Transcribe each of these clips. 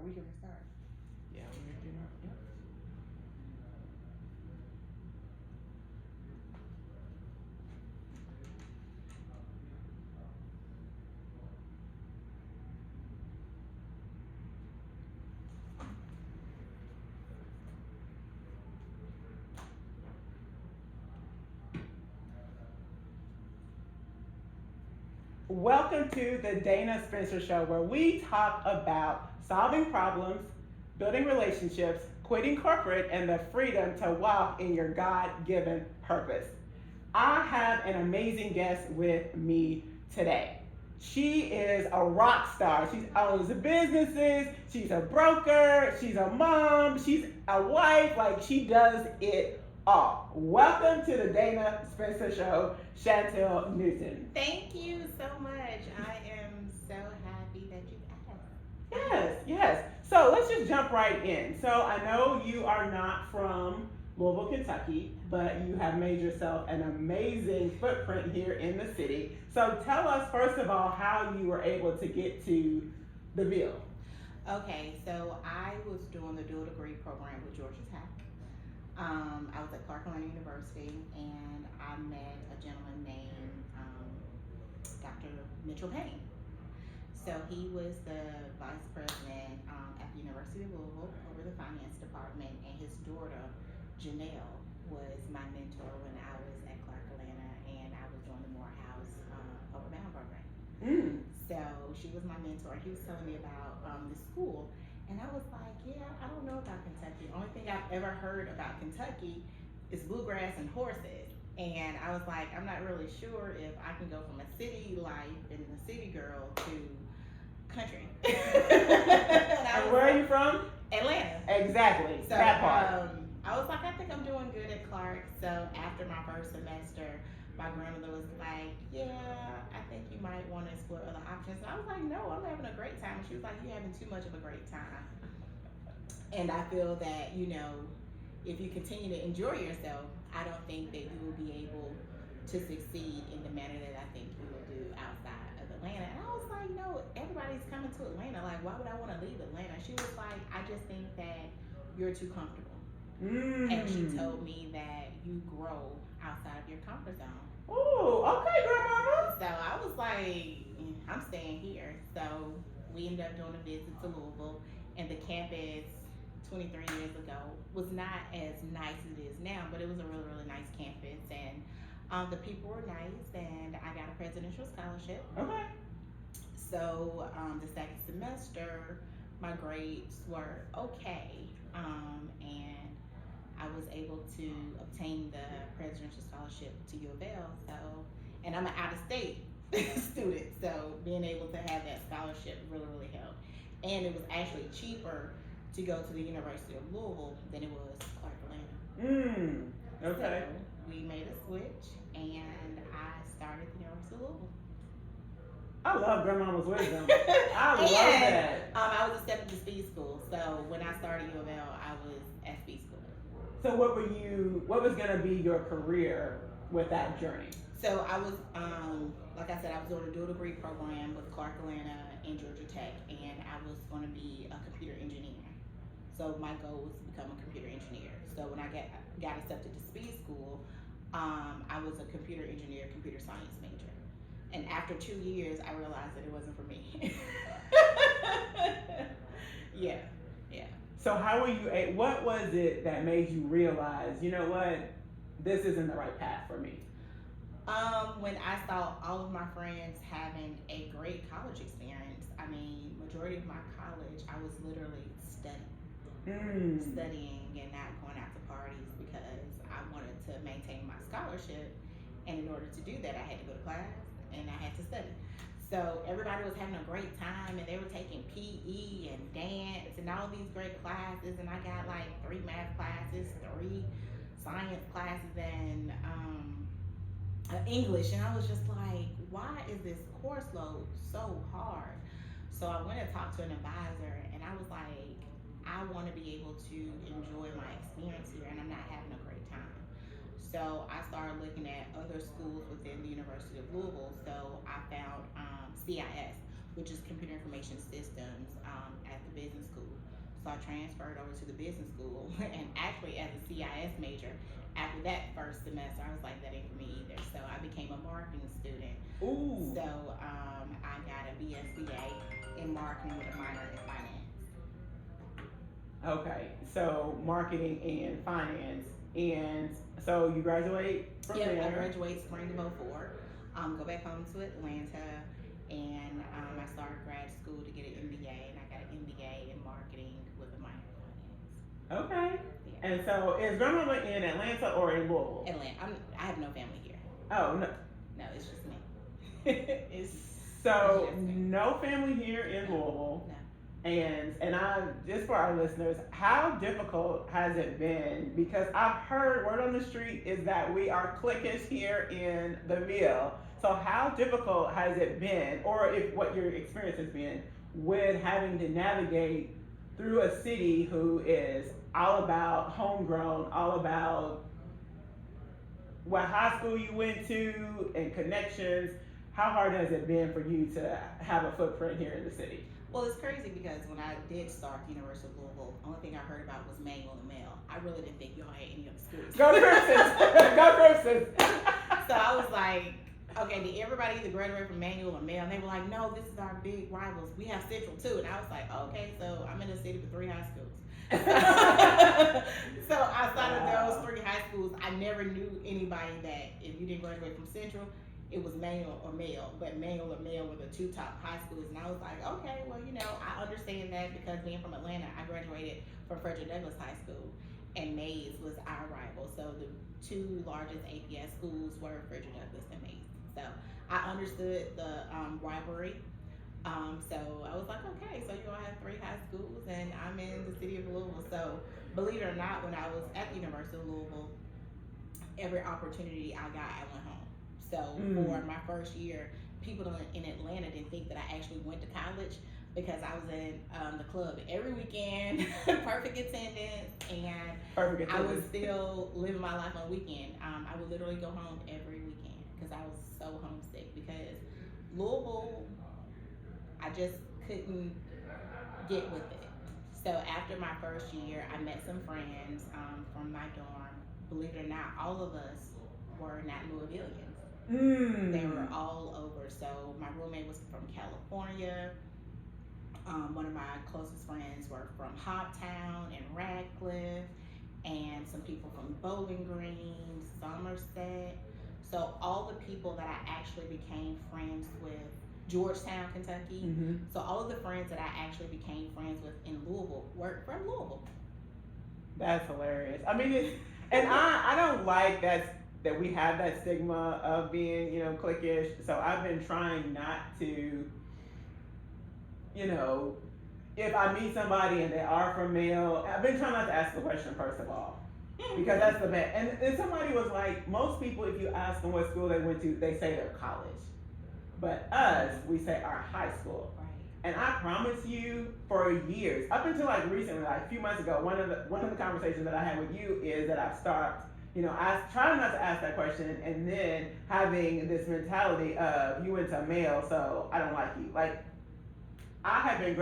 we can restart? Yeah, we're doing our, yep. Welcome to the Dana Spencer Show, where we talk about solving problems, building relationships, quitting corporate, and the freedom to walk in your God given purpose. I have an amazing guest with me today. She is a rock star. She owns businesses, she's a broker, she's a mom, she's a wife, like she does it all. Welcome to the Dana Spencer Show, Shantil Newton. Thank you so much. I am so happy that you asked. Yes, yes. So let's just jump right in. So I know you are not from Louisville, Kentucky, but you have made yourself an amazing footprint here in the city. So tell us, first of all, how you were able to get to the Ville. Okay, so I was doing the dual degree program with Georgia Tech. I was at Clark Atlanta University, and I met a gentleman named Dr. Mitchell Payne. So he was the vice president at the University of Louisville over the finance department, and his daughter, Janelle, was my mentor when I was at Clark Atlanta, and I was doing the Morehouse Upward Bound program. Mm. So she was my mentor. He was telling me about the school, and I was like, yeah, I don't know about Kentucky. The only thing I've ever heard about Kentucky is bluegrass and horses. And I was like, I'm not really sure if I can go from a city life and a city girl to country. And where are you from? Atlanta. Exactly, So that part. I was like, I think I'm doing good at Clark. So after my first semester, my grandmother was like, yeah, I think you might want to explore other options. And I was like, no, I'm having a great time. And she was like, you're having too much of a great time. And I feel that, if you continue to enjoy yourself, I don't think that you will be able to succeed in the manner that I think you will do outside of Atlanta. And I was like, no, everybody's coming to Atlanta. Like, why would I want to leave Atlanta? She was like, I just think that you're too comfortable. And she told me that you grow outside of your comfort zone. Oh, okay, grandmama. So I was like, I'm staying here. So we ended up doing a visit to Louisville, and the campus 23 years ago was not as nice as it is now, but it was a really, really nice campus, and the people were nice, and I got a presidential scholarship. Okay. So the second semester, my grades were okay, and I was able to obtain the presidential scholarship to U of L. So, and I'm an out of state student, so being able to have that scholarship really, really helped. And it was actually cheaper to go to the University of Louisville than it was Clark Atlanta. Okay. So we made a switch, and I started the University of Louisville. I love grandmama's wisdom. I love that. I was accepted to speed school, so when I started U of L, I was at speed school. So what was gonna be your career with that journey? So I was, like I said, I was doing a dual degree program with Clark Atlanta and Georgia Tech, and I was going to be a computer engineer. So my goal was to become a computer engineer. So when I got accepted to speed school, I was a computer engineer, computer science major. And after 2 years, I realized that it wasn't for me. Yeah, yeah. So how were you? What was it that made you realize, you know what, this isn't the right path for me? When I saw all of my friends having a great college experience, I mean, majority of my college, I was literally studying and not going out to parties because I wanted to maintain my scholarship. And in order to do that, I had to go to class and I had to study. So everybody was having a great time, and they were taking PE and dance and all these great classes. And I got like 3 math classes, 3 science classes, and English. And I was just like, why is this course load so hard? So I went and talked to an advisor, and I was like, I want to be able to enjoy my experience here, and I'm not having a great time. So I started looking at other schools within the University of Louisville. So I found CIS, which is computer information systems, at the business school. So I transferred over to the business school, and actually as a CIS major. After that first semester, I was like, that ain't for me either. So I became a marketing student. Ooh. So I got a BSBA in marketing with a minor in finance. Okay, so marketing and finance, and so you graduate from Yep, I there. graduate spring of '04. Go back home to Atlanta, and I started grad school to get an MBA, and I got an MBA in marketing with a minor Okay, in finance. and so is grandmama in Atlanta or in Louisville? Yeah, Atlanta. I have no family here. Oh no. No, it's just me. it's So just me. no family here in Louisville, No. and I just for our listeners, how difficult has it been? Because I've heard word on the street is that we are cliquish here in the Ville. So how difficult has it been, or if what your experience has been with having to navigate through a city who is all about homegrown, all about what high school you went to and connections. How hard has it been for you to have a footprint here in the city? Well, it's crazy because when I did start the University of Louisville, the only thing I heard about was manual and male. I really didn't think y'all had any other schools. Go Crimson! Go Crimson! So I was like, okay, did everybody either graduate from manual or male? And they were like, no, this is our big rivals. We have Central too. And I was like, okay, so I'm in a city with 3 high schools. So outside of those 3 high schools, I never knew anybody that if you didn't graduate from Central, it was manual or male, but manual or male were the 2 top high schools. And I was like, okay, well, I understand that because being from Atlanta, I graduated from Frederick Douglass High School, and Mays was our rival. So the 2 largest APS schools were Frederick Douglass and Mays. So I understood the rivalry. So I was like, okay, so you all have 3 high schools, and I'm in the city of Louisville. So believe it or not, when I was at the University of Louisville, every opportunity I got, I went home. So for my first year, people in Atlanta didn't think that I actually went to college because I was in the club every weekend, perfect attendance, and Perfect I was attendance. still living my life on the weekend. I would literally go home every weekend because I was so homesick because Louisville, I just couldn't get with it. So after my first year, I met some friends from my dorm. Believe it or not, all of us were not Louisvillians. They were all over. So my roommate was from California. One of my closest friends were from Hoptown and Radcliffe, and some people from Bowling Green, Somerset. So all the people that I actually became friends with, Georgetown, Kentucky. So all of the friends that I actually became friends with in Louisville were from Louisville. That's hilarious. I mean, and I don't like that we have that stigma of being, cliquish. So I've been trying not to, if I meet somebody and they are from male, I've been trying not to ask the question first of all. Because that's the best. And somebody was like, most people, if you ask them what school they went to, they say their college. But us, we say our high school. Right. And I promise you, for years, up until like recently, like a few months ago, one of the conversations that I had with you is that I've stopped, trying not to ask that question, and then having this mentality of you went to male, so I don't like you. Like I have been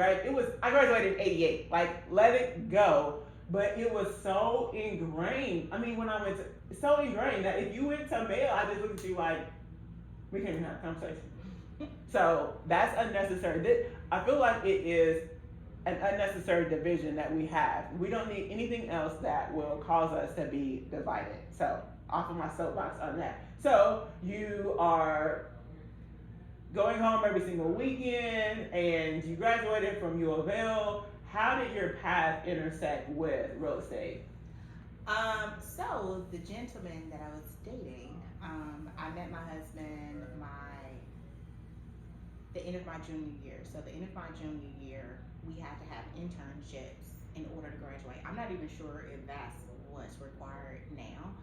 I graduated in '88. Like let it go. But it was so ingrained. I mean, when I went to, so ingrained that if you went to male, I just looked at you like, we can't even have a conversation. So that's unnecessary. I feel like it is an unnecessary division that we have. We don't need anything else that will cause us to be divided. So off of my soapbox on that. So you are going home every single weekend, and you graduated from U of L. How did your path intersect with real estate? So the gentleman that I was dating, I met my husband the end of my junior year. So the end of my junior year, we had to have internships in order to graduate. I'm not even sure if that's what's required now,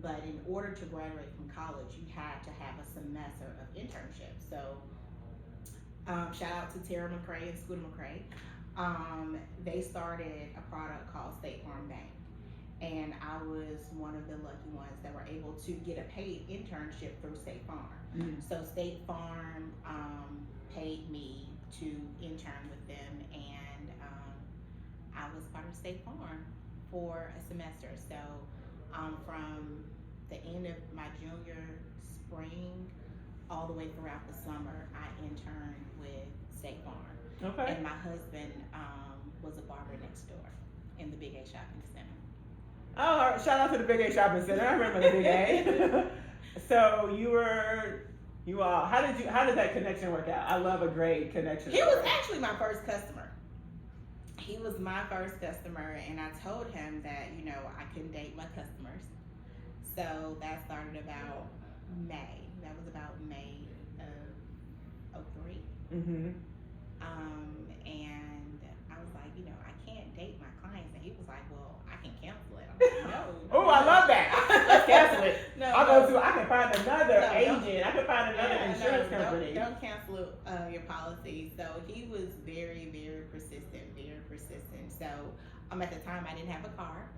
but in order to graduate from college, you had to have a semester of internship. So shout out to Tara McCrae and Scooter McCrae. They started a product called State Farm Bank. And I was one of the lucky ones that were able to get a paid internship through State Farm. So State Farm paid me to intern with them, and I was part of State Farm for a semester. So from the end of my junior spring all the way throughout the summer, I interned with State Farm. Okay. And my husband was a barber next door in the Big A Shopping Center. Oh, all right. Shout out to the Big A Shopping Center. I remember the Big A. So you all, how did that connection work out? I love a great connection. He was actually my first customer. He was my first customer, and I told him that, I couldn't date my customers. So that started about May. That was about May of 03. Mm-hmm. And I was like, I can't date my clients. And he was like, well, I can cancel it. I'm like, no. Oh, I love that. Let's cancel it. No, I can find another agent. I can find another insurance company. Don't cancel your policy. So he was very, very persistent, very persistent. So at the time, I didn't have a car.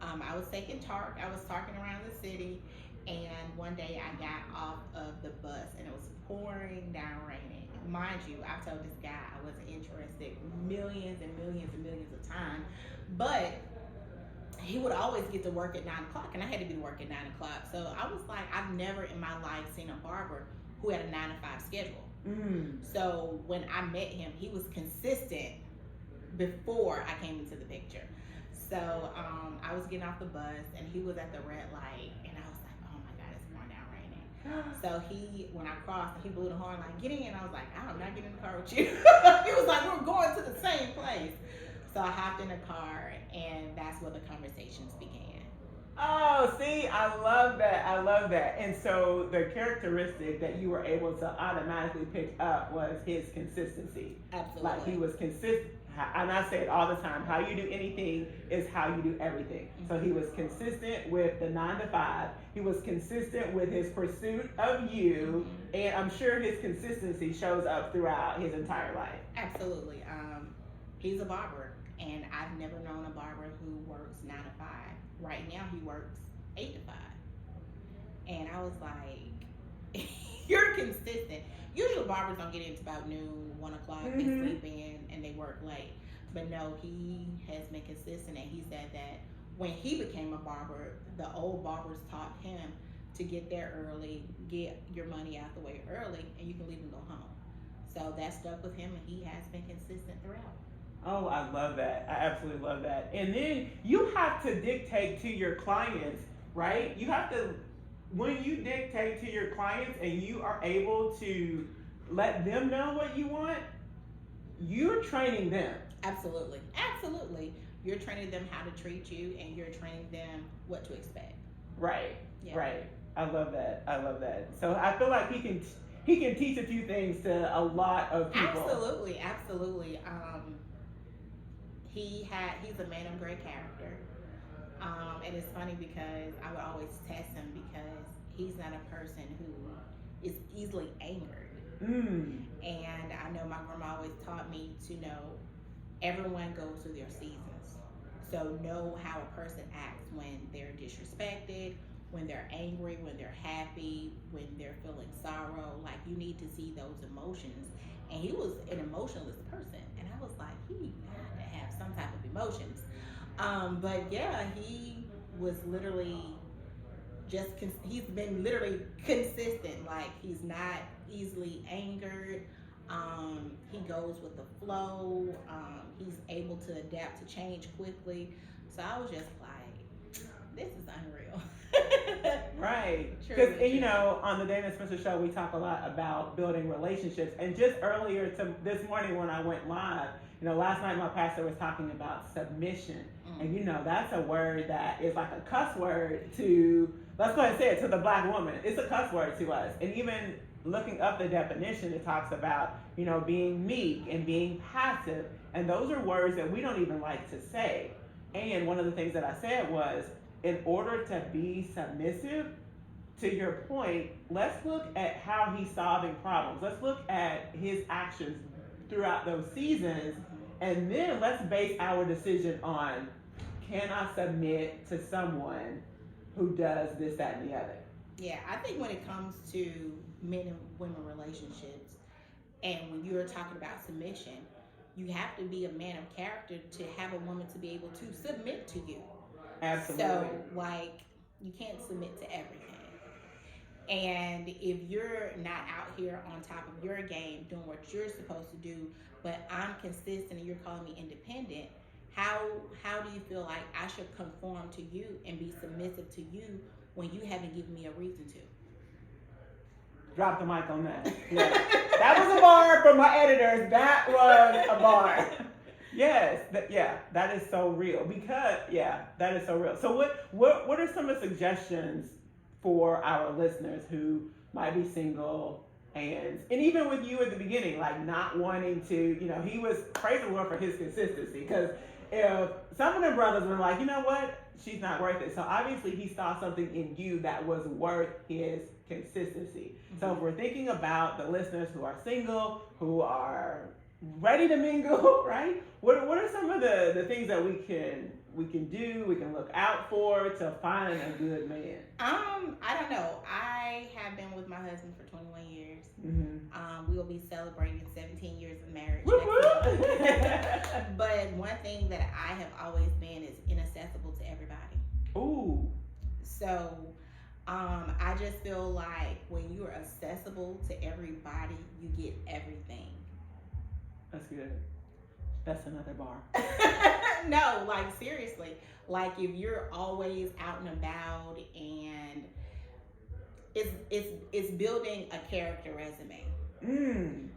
I was taking Tark. I was talking around the city. And one day I got off of the bus and it was pouring down raining. Mind you, I've told this guy I wasn't interested millions and millions and millions of times. But he would always get to work at 9 o'clock, and I had to be to work at 9 o'clock. So I was like, I've never in my life seen a barber who had a 9 to 5 schedule. So when I met him, he was consistent before I came into the picture. So I was getting off the bus, and he was at the red light, and I was like, oh my God, it's pouring down raining. So when I crossed, he blew the horn like, get in. I was like, I'm not getting in the car with you. He was like, we're going to the same place. So I hopped in the car, and that's where the conversations began. Oh, see, I love that. I love that. And so the characteristic that you were able to automatically pick up was his consistency. Absolutely. Like he was consistent. And I say it all the time, how you do anything is how you do everything. So he was consistent with the 9 to 5. He was consistent with his pursuit of you. And I'm sure his consistency shows up throughout his entire life. Absolutely. He's a barber, and I've never known a barber who works 9 to 5. Right now he works 8 to 5. And I was like, you're consistent. Usually barbers don't get in until about noon, 1 o'clock, they sleep in and they work late. But no, he has been consistent, and he said that when he became a barber, the old barbers taught him to get there early, get your money out the way early, and you can leave and go home. So that stuck with him, and he has been consistent throughout. Oh, I love that. I absolutely love that. And then you have to dictate to your clients, right? You have to, when you dictate to your clients and you are able to let them know what you want, you're training them. Absolutely. Absolutely. You're training them how to treat you, and you're training them what to expect. Right. Yeah. Right. I love that. I love that. So I feel like he can teach a few things to a lot of people. Absolutely. Absolutely. He's a man of great character. And it's funny because I would always test him because he's not a person who is easily angered. And I know my grandma always taught me to know everyone goes through their seasons. So know how a person acts when they're disrespected, when they're angry, when they're happy, when they're feeling sorrow. Like, you need to see those emotions. And he was an emotionless person, and I was like, he had to have some type of emotions. But yeah, he was literally he's been literally consistent. Like, he's not easily angered. He goes with the flow. He's able to adapt to change quickly. So I was just like, this is unreal. Right. Because, on the Dana Spencer Show, we talk a lot about building relationships. And just earlier this morning when I went live, last night my pastor was talking about submission. And, that's a word that is like a cuss word to, let's go ahead and say it, to the Black woman. It's a cuss word to us. And even looking up the definition, it talks about, being meek and being passive. And those are words that we don't even like to say. And one of the things that I said was, in order to be submissive, to your point, let's look at how he's solving problems. Let's look at his actions throughout those seasons. And then let's base our decision on, can I submit to someone who does this, that, and the other? Yeah, I think when it comes to men and women relationships, And when you're talking about submission, you have to be a man of character to have a woman to be able to submit to you. Absolutely. So, like, you can't submit to everything. And if you're not out here on top of your game doing what you're supposed to do, but I'm consistent and you're calling me independent, how do you feel like I should conform to you and be submissive to you when you haven't given me a reason to? Drop the mic on that. Yeah. That was a bar from my editors. That was a bar. Yes, that is so real. Because that is so real. So what are some of the suggestions for our listeners who might be single and even with you at the beginning, like not wanting to, he was praising the Lord for his consistency, because if some of the brothers were like, you know what, she's not worth it. So obviously he saw something in you that was worth his consistency. Mm-hmm. So if we're thinking about the listeners who are single, who are ready to mingle, right? What are some of the things that we can do, we can look out for to find a good man? I don't know. I have been with my husband for 21 years. Mm-hmm. We will be celebrating 17 years of marriage next month. But one thing that I have always been is inaccessible to everybody. Ooh. So I just feel like when you are accessible to everybody, you get everything. That's good. That's another bar. No, like seriously. Like if you're always out and about, and it's building a character resume.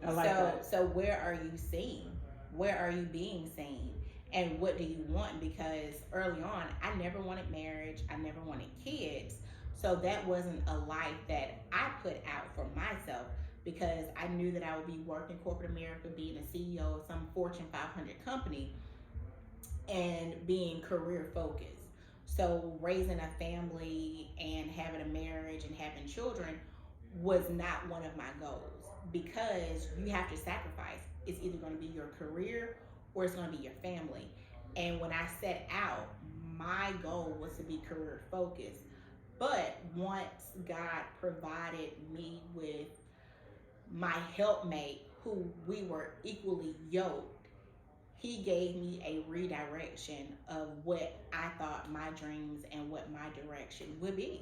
I like that. So where are you seen? Where are you being seen? And what do you want? Because early on, I never wanted marriage. I never wanted kids. So that wasn't a life that I put out for myself, because I knew that I would be working corporate America, being a CEO of some Fortune 500 company, and being career focused. So raising a family and having a marriage and having children was not one of my goals, because you have to sacrifice. It's either going to be your career or it's going to be your family. And when I set out, my goal was to be career focused. But once God provided me with my helpmate, who we were equally yoked, he gave me a redirection of what I thought my dreams and what my direction would be.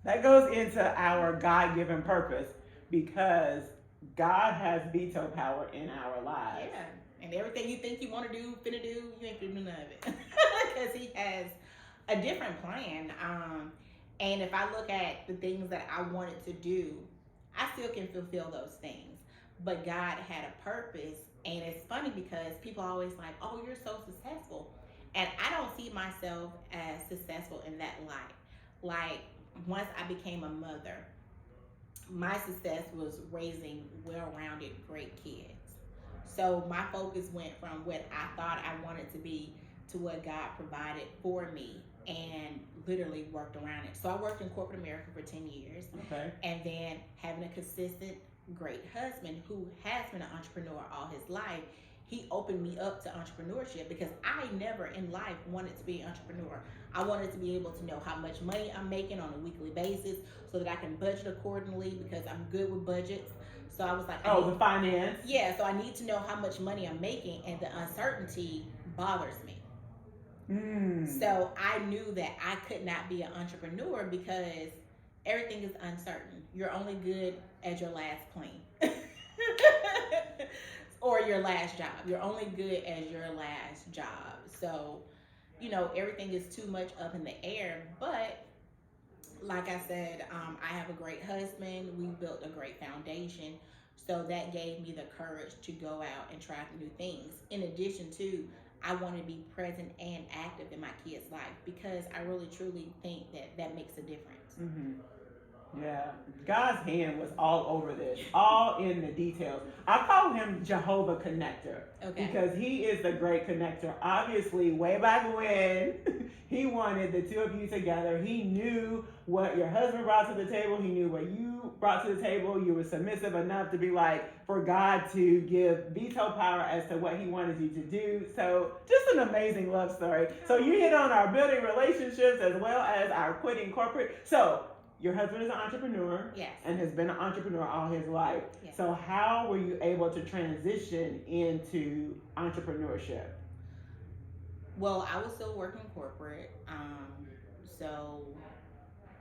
That goes into our God-given purpose, because God has veto power in our lives. Yeah, and everything you think you want to do, finna do, you ain't finna do none of it. Because he has a different plan. And if I look at the things that I wanted to do, I still can fulfill those things. But God had a purpose. And it's funny because people are always like, oh, you're so successful. And I don't see myself as successful in that light. Like, once I became a mother, my success was raising well-rounded, great kids. So my focus went from what I thought I wanted to be to what God provided for me, and literally worked around it. So I worked in corporate America for 10 years. Okay. And then having a consistent, great husband who has been an entrepreneur all his life, he opened me up to entrepreneurship, because I never in life wanted to be an entrepreneur. I wanted to be able to know how much money I'm making on a weekly basis so that I can budget accordingly, because I'm good with budgets. So I was like, the finance. Yeah, so I need to know how much money I'm making, and the uncertainty bothers me. So I knew that I could not be an entrepreneur because everything is uncertain. You're only good as your last plane or your last job. You're only good as your last job. So, everything is too much up in the air. But like I said, I have a great husband. We built a great foundation. So that gave me the courage to go out and try new things. In addition to, I want to be present and active in my kids' life, because I really truly think that makes a difference. Mm-hmm. Yeah, God's hand was all over this, all in the details. I call him Jehovah Connector, because he is the great connector. Obviously, way back when, he wanted the two of you together. He knew what your husband brought to the table. He knew what you brought to the table. You were submissive enough to be like, for God to give veto power as to what he wanted you to do. So just an amazing love story. So you hit on our building relationships as well as our quitting corporate. So your husband is an entrepreneur Yes. and has been an entrepreneur all his life. Yes. So how were you able to transition into entrepreneurship? Well, I was still working corporate, so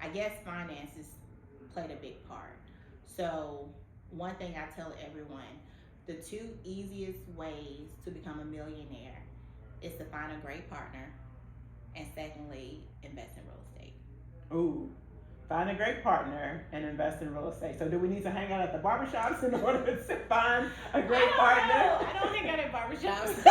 I guess finances played a big part. So one thing I tell everyone, the two easiest ways to become a millionaire is to find a great partner, and secondly, invest in real estate. Ooh, find a great partner and invest in real estate. So do we need to hang out at the barbershops in order to find a great partner? I don't hang out at barbershops.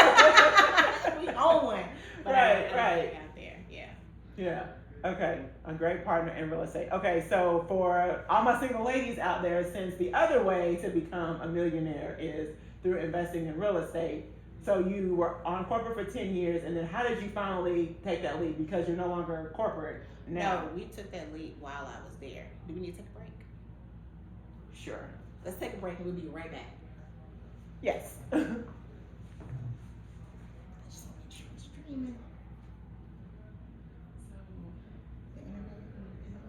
We own one. But I don't hang out there. Yeah. Yeah. Okay. A great partner in real estate. Okay. So for all my single ladies out there, since the other way to become a millionaire is through investing in real estate. So you were on corporate for 10 years, and then how did you finally take that leap? Because you're no longer corporate now. No, we took that leap while I was there. Do we need to take a break? Sure. Let's take a break and we'll be right back. Yes. I just want to make sure it's streaming. So, the internet is on.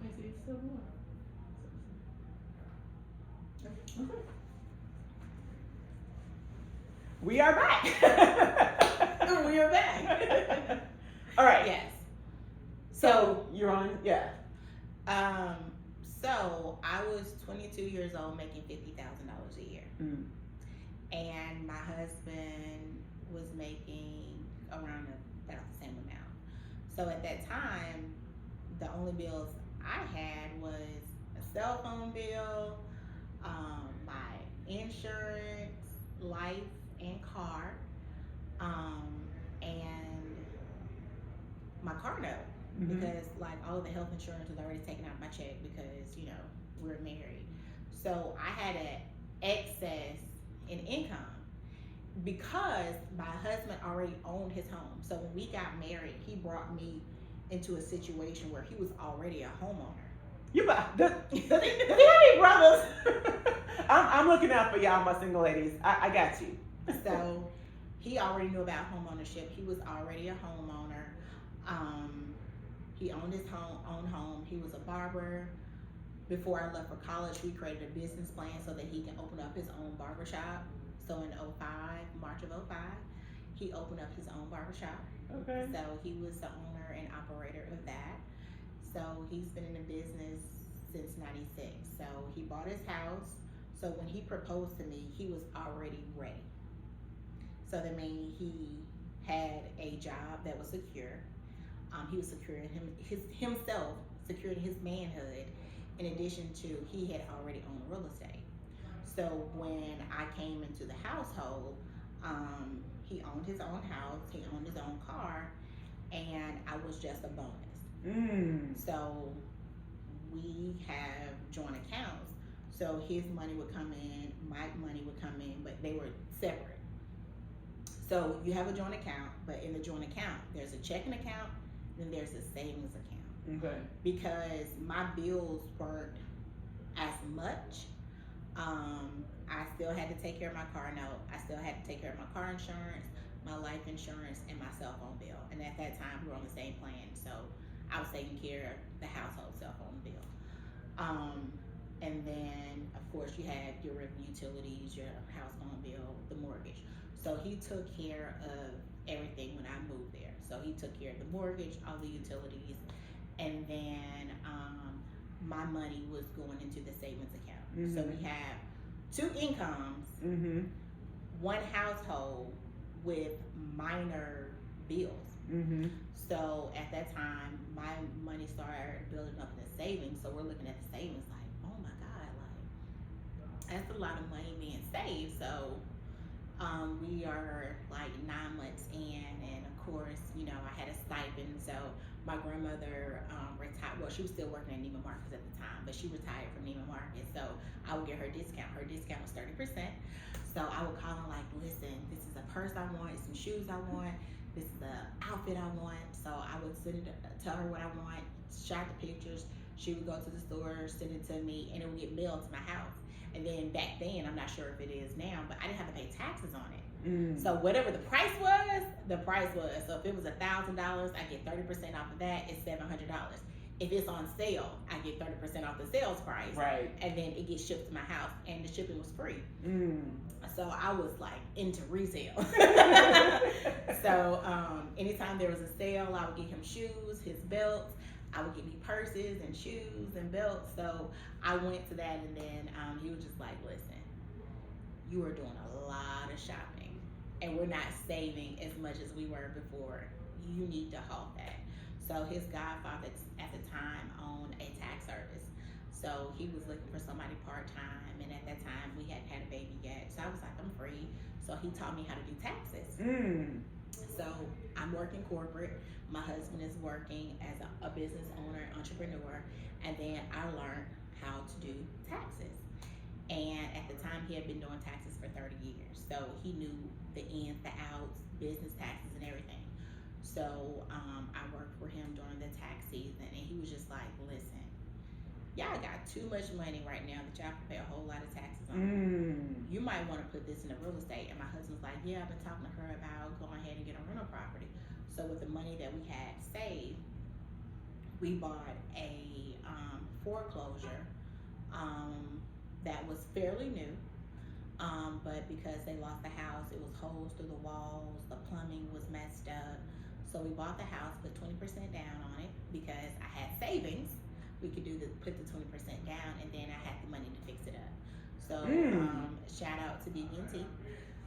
Okay, so it's still on. Okay. We are back. We are back. All right. Yes. So you're on, yeah. So I was 22 years old, making $50,000 a year, and my husband was making around about the same amount. So at that time, the only bills I had was a cell phone bill, my insurance, life, and car, and my car note. Because like all of the health insurance was already taken out of my check because we're married. So I had an excess in income because my husband already owned his home. So when we got married, he brought me into a situation where he was already a homeowner. You does he have any brothers? I'm looking out for y'all, my single ladies. I got you. So he already knew about home ownership. He was already a homeowner. He owned his own home. He was a barber. Before I left for college, we created a business plan so that he can open up his own barbershop. So in March of 05, he opened up his own barbershop. Okay. So he was the owner and operator of that. So he's been in the business since 96. So he bought his house. So when he proposed to me, he was already ready. So that means he had a job that was secure. He was securing himself, securing his manhood. In addition to, he had already owned real estate. So when I came into the household, he owned his own house, he owned his own car, and I was just a bonus. So we have joint accounts. So his money would come in, my money would come in, but they were separate. So you have a joint account, but in the joint account, there's a checking account, then there's a savings account. Okay. Because my bills weren't as much. I still had to take care of my car note. I still had to take care of my car insurance, my life insurance, and my cell phone bill. And at that time, we were on the same plan, so I was taking care of the household cell phone bill. And then, of course, you had your utilities, your house phone bill, the mortgage. So he took care of everything when I moved there. So he took care of the mortgage, all the utilities, and then my money was going into the savings account. So we have two incomes, one household with minor bills. So at that time, my money started building up in the savings. So we're looking at the savings like, oh my God, like that's a lot of money being saved. So we are like 9 months in, and of course, I had a stipend. So my grandmother retired. Well, she was still working at Neiman Marcus at the time, but she retired from Neiman Marcus. So I would get her discount. Her discount was 30%. So I would call her like, listen, this is a purse I want, some shoes I want, this is the outfit I want. So I would tell her what I want, shot the pictures. She would go to the store, send it to me, and it would get mailed to my house. And And then back then, I'm not sure if it is now, but I didn't have to pay taxes on it. Mm. So whatever the price was, the price was. So if it was $1,000, I get 30% off of that. It's $700. If it's on sale, I get 30% off the sales price. Right. And then it gets shipped to my house, and the shipping was free. Mm. So I was like into resale. So anytime there was a sale, I would get him shoes, his belts. I would get me purses and shoes and belts. So I went to that, and then he was just like, listen, you are doing a lot of shopping, and we're not saving as much as we were before. You need to halt that. So his godfather at the time owned a tax service. So he was looking for somebody part-time, and at that time we hadn't had a baby yet. So I was like, I'm free. So he taught me how to do taxes. Mm. So I'm working corporate. My husband is working as a business owner, entrepreneur, and then I learned how to do taxes. And at the time, he had been doing taxes for 30 years. So he knew the ins, the outs, business taxes, and everything. So I worked for him during the tax season, and he was just like, listen, y'all got too much money right now that y'all can pay a whole lot of taxes on. You might want to put this into real estate. And my husband's like, yeah, I've been talking to her about going ahead and getting a rental property. So with the money that we had saved, we bought a foreclosure that was fairly new. But because they lost the house, it was holes through the walls, the plumbing was messed up. So we bought the house, put 20% down on it because I had savings. We could put the 20% down, and then I had the money to fix it up. So shout out to BB&T,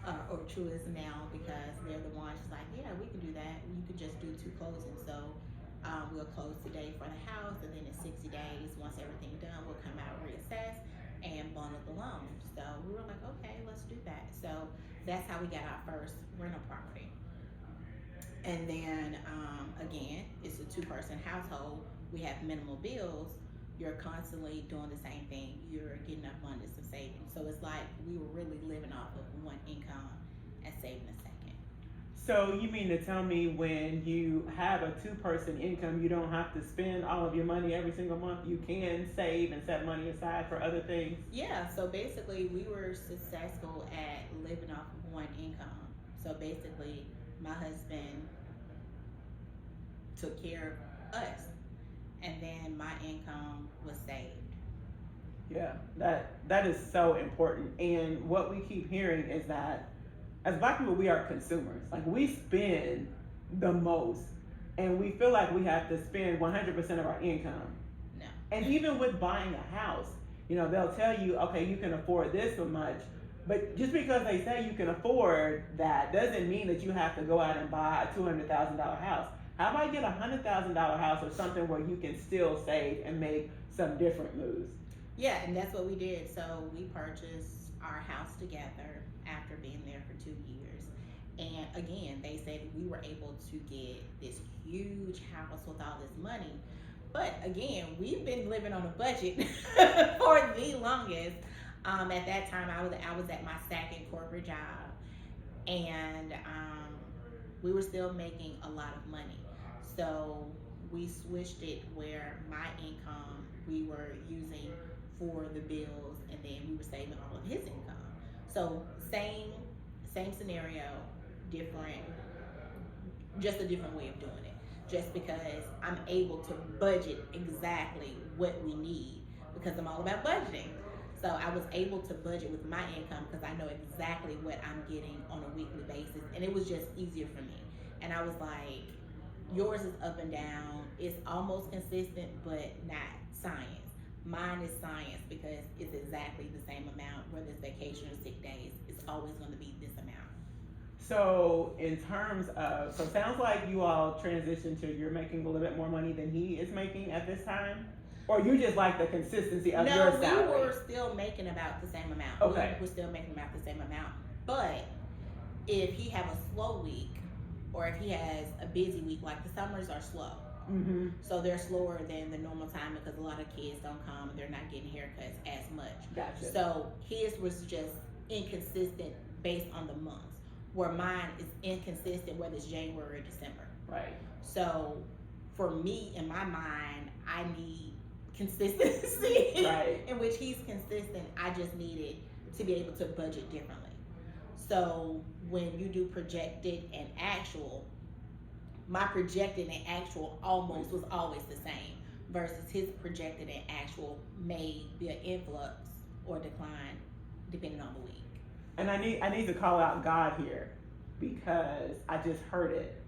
or Truist now, because they're the ones. She's like, yeah, we can do that. You could just do 2 closings. So we'll close today for the house, and then in 60 days, once everything's done, we'll come out, reassess, and bundle the loan. So we were like, okay, let's do that. So that's how we got our first rental property. And then again, it's a 2-person household. We have minimal bills. You're constantly doing the same thing. You're getting abundance of savings. So it's like we were really living off of one income and saving a second. So you mean to tell me when you have a 2-person income, you don't have to spend all of your money every single month? You can save and set money aside for other things? Yeah, so basically we were successful at living off of one income. So basically my husband took care of us, and then my income was saved. Yeah, that is so important. And what we keep hearing is that as Black people, we are consumers. Like, we spend the most, and we feel like we have to spend 100% of our income. No. And even with buying a house, you know, they'll tell you, okay, you can afford this so much, but just because they say you can afford that doesn't mean that you have to go out and buy a $200,000 house. How about get a $100,000 house or something where you can still save and make some different moves? Yeah, and that's what we did. So we purchased our house together after being there for 2 years. And again, they said we were able to get this huge house with all this money. But again, we've been living on a budget for the longest. At that time, I was at my second corporate job, and we were still making a lot of money. So we switched it where my income we were using for the bills, and then we were saving all of his income. So same scenario, different, just a different way of doing it. Just because I'm able to budget exactly what we need, because I'm all about budgeting. So I was able to budget with my income because I know exactly what I'm getting on a weekly basis, and it was just easier for me. And I was like, yours is up and down. It's almost consistent, but not science. Mine is science because it's exactly the same amount, whether it's vacation or sick days. It's always going to be this amount. So in terms of, so it sounds like you all transitioned to you're making a little bit more money than he is making at this time? Or you just like the consistency of your salary? No, we were still making about the same amount. Okay. We're still making about the same amount. But if he have a slow week, or if he has a busy week, like the summers are slow. Mm-hmm. So they're slower than the normal time because a lot of kids don't come and they're not getting haircuts as much. Gotcha. So his was just inconsistent based on the months, where mine is inconsistent whether it's January or December. Right. So for me, in my mind, I need consistency Right. in which he's consistent. I just needed to be able to budget differently. So when you do projected and actual, my projected and actual almost was always the same versus his projected and actual may be an influx or decline depending on the week. And I need to call out God here because I just heard it.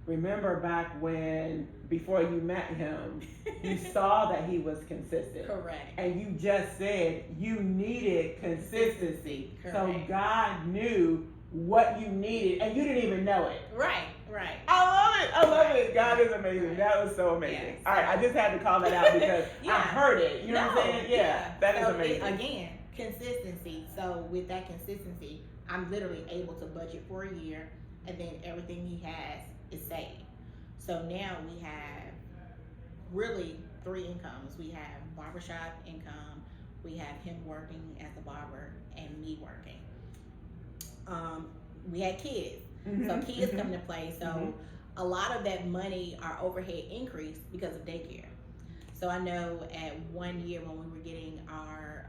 Remember back when before you met him, you saw that he was consistent. Correct. And you just said you needed consistency. Correct. So God knew what you needed and you didn't even know it. Right, right. I love it. I love Right. it. God is amazing. Right. That was so amazing. Yes. All right, I just had to call that out because Yeah. I heard it. You know what I'm saying? Yeah, that is So amazing. again, consistency. So with that consistency, I'm literally able to budget for a year, and then everything he has is saved. So now we have really three incomes. We have barbershop income, we have him working as a barber, and me working. We had kids, so kids come into play. So a lot of that money, our overhead increased because of daycare. So I know at 1 year when we were getting our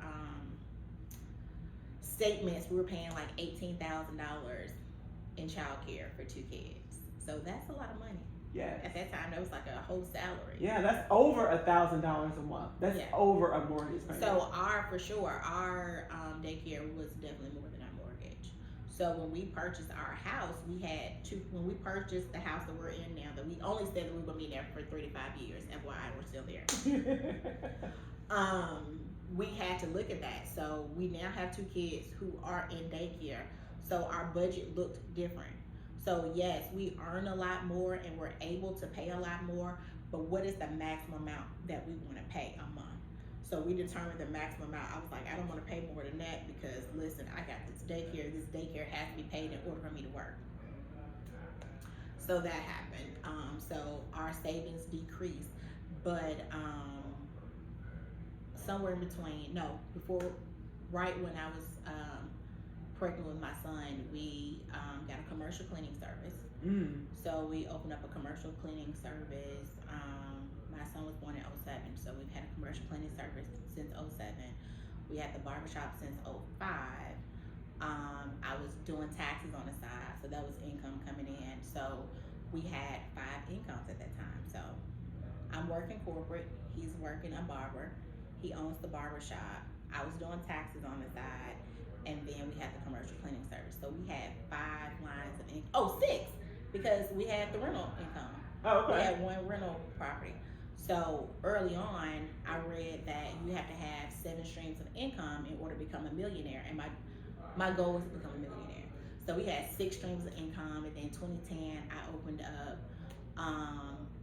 statements, we were paying like $18,000 in childcare for 2 kids. So that's a lot of money. Yes. At that time, that was like a whole salary. Yeah, that's over $1,000 a month. That's Yeah. over a mortgage payment. So our daycare was definitely more than our mortgage. So when we purchased our house, when we purchased the house that we're in now, that we only said that we were gonna be there for 3 to 5 years. FYI, we're still there. We had to look at that. So we now have 2 kids who are in daycare. So our budget looked different. So yes, we earn a lot more and we're able to pay a lot more, but what is the maximum amount that we want to pay a month? So we determined the maximum amount. I was like, I don't want to pay more than that because listen, I got this daycare. This daycare has to be paid in order for me to work. So that happened. So our savings decreased, but somewhere in between, right when I was pregnant with my son, we got a commercial cleaning service. So we opened up a commercial cleaning service. My son was born in 07, so we've had a commercial cleaning service since 07. We had the barbershop since 05. I was doing taxes on the side, so that was income coming in. So we had 5 incomes at that time. So I'm working corporate, he's working a barber, he owns the barbershop, I was doing taxes on the side, and then we had the commercial cleaning service. So we had 5 lines of income. Oh, 6, because we had the rental income. Oh, okay. We had 1 rental property. So early on, I read that you have to have 7 streams of income in order to become a millionaire, and my goal was to become a millionaire. So we had 6 streams of income, and then 2010, I opened up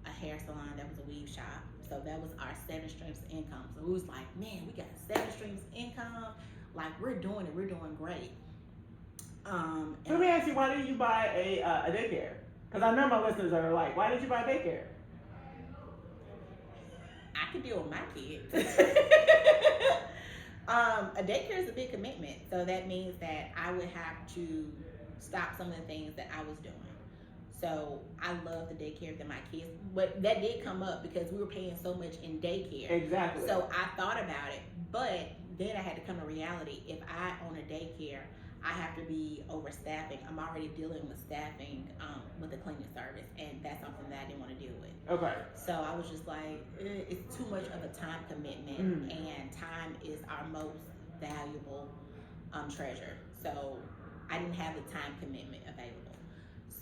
a hair salon that was a weave shop. So that was our 7 streams of income. So it was like, man, we got 7 streams of income. Like we're doing it, we're doing great. Let me ask you, why didn't you buy a daycare? Because I know my listeners are like, why did you buy a daycare? I could deal with my kids. A daycare is a big commitment, so that means that I would have to stop some of the things that I was doing. So I love the daycare that my kids, but that did come up because we were paying so much in daycare. Exactly. So I thought about it, but then I had to come to reality. If I own a daycare, I have to be overstaffing. I'm already dealing with staffing with the cleaning service, and that's something that I didn't want to deal with. Okay. So I was just like, it's too much of a time commitment, and time is our most valuable treasure. So I didn't have the time commitment available.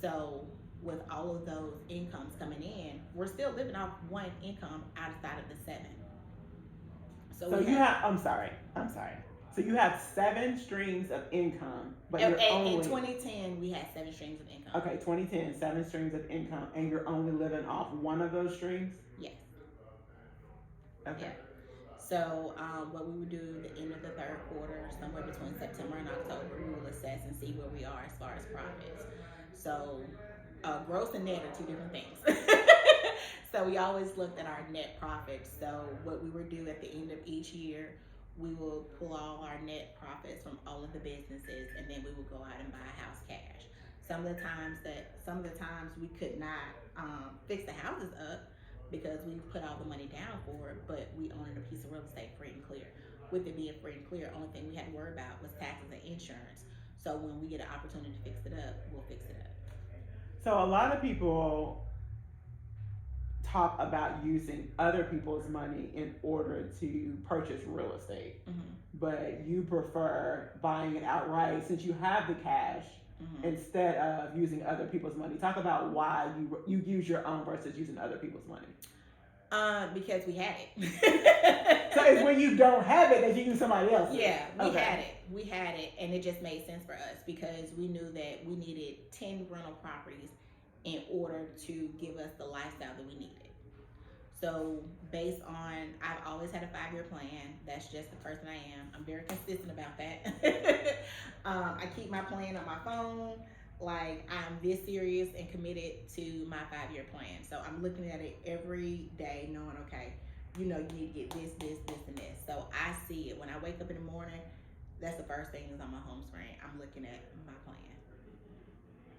So with all of those incomes coming in, we're still living off 1 income outside of the 7. So you have, I'm sorry. So you have 7 streams of income, but you're only... In 2010, we had 7 streams of income. Okay, 2010, 7 streams of income, and you're only living off 1 of those streams? Yes. Okay. Yeah. So what we would do at the end of the 3rd quarter, somewhere between September and October, we will assess and see where we are as far as profits. So gross and net are 2 different things. So we always looked at our net profits. So what we would do at the end of each year, we will pull all our net profits from all of the businesses, and then we will go out and buy a house cash. Some of the times we could not fix the houses up, because we put all the money down for it, but we owned a piece of real estate free and clear. With it being free and clear, only thing we had to worry about was taxes and insurance. So when we get an opportunity to fix it up, we'll fix it up. So a lot of people talk about using other people's money in order to purchase real estate, Mm-hmm. but you prefer buying it outright since you have the cash Mm-hmm. instead of using other people's money. Talk about why you use your own versus using other people's money. Because we had it. So it's when you don't have it that you use somebody else. Yeah, we had it. We had it, and it just made sense for us because we knew that we needed 10 rental properties in order to give us the lifestyle that we needed. So based on, I've always had a 5-year plan. That's just the person I am. I'm very consistent about that. I keep my plan on my phone. Like, I'm this serious and committed to my 5-year plan. So I'm looking at it every day knowing, okay, you need to get this, and this. So I see it. When I wake up in the morning, that's the first thing that's on my home screen. I'm looking at my plan.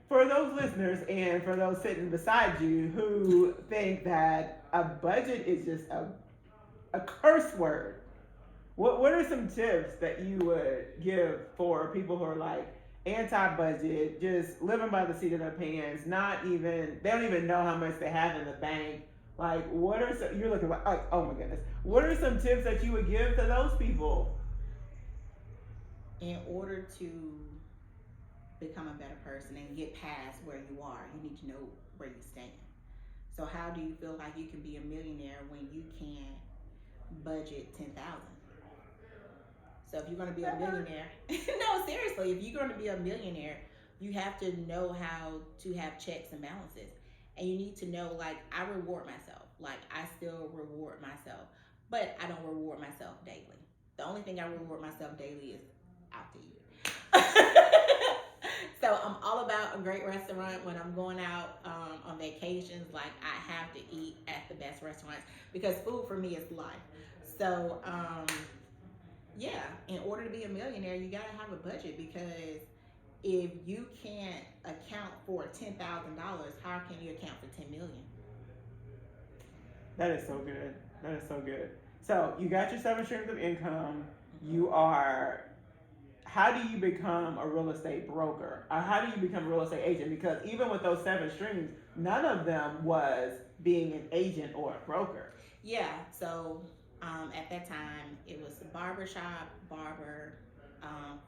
For those listeners and for those sitting beside you who think that a budget is just a curse word, what are some tips that you would give for people who are like anti-budget, just living by the seat of their pants, they don't even know how much they have in the bank? Like, what are some, you're looking like, oh my goodness, what are some tips that you would give to those people? In order to become a better person and get past where you are, you need to know where you stand. So how do you feel like you can be a millionaire when you can't budget 10,000? So if you're going to be a millionaire, no, seriously, if you're going to be a millionaire, you have to know how to have checks and balances. And you need to know, like, I reward myself. Like, I still reward myself, but I don't reward myself daily. The only thing I reward myself daily is out to eat. So I'm all about a great restaurant when I'm going out on vacations. Like, I have to eat at the best restaurants because food for me is life. So yeah, in order to be a millionaire, you gotta have a budget because if you can't account for $10,000, how can you account for 10 million? That is so good. That is so good. So you got your 7 streams of income. You are. How do you become a real estate broker? Or how do you become a real estate agent? Because even with those 7 streams, none of them was being an agent or a broker. Yeah. So at that time, it was barbershop, barber,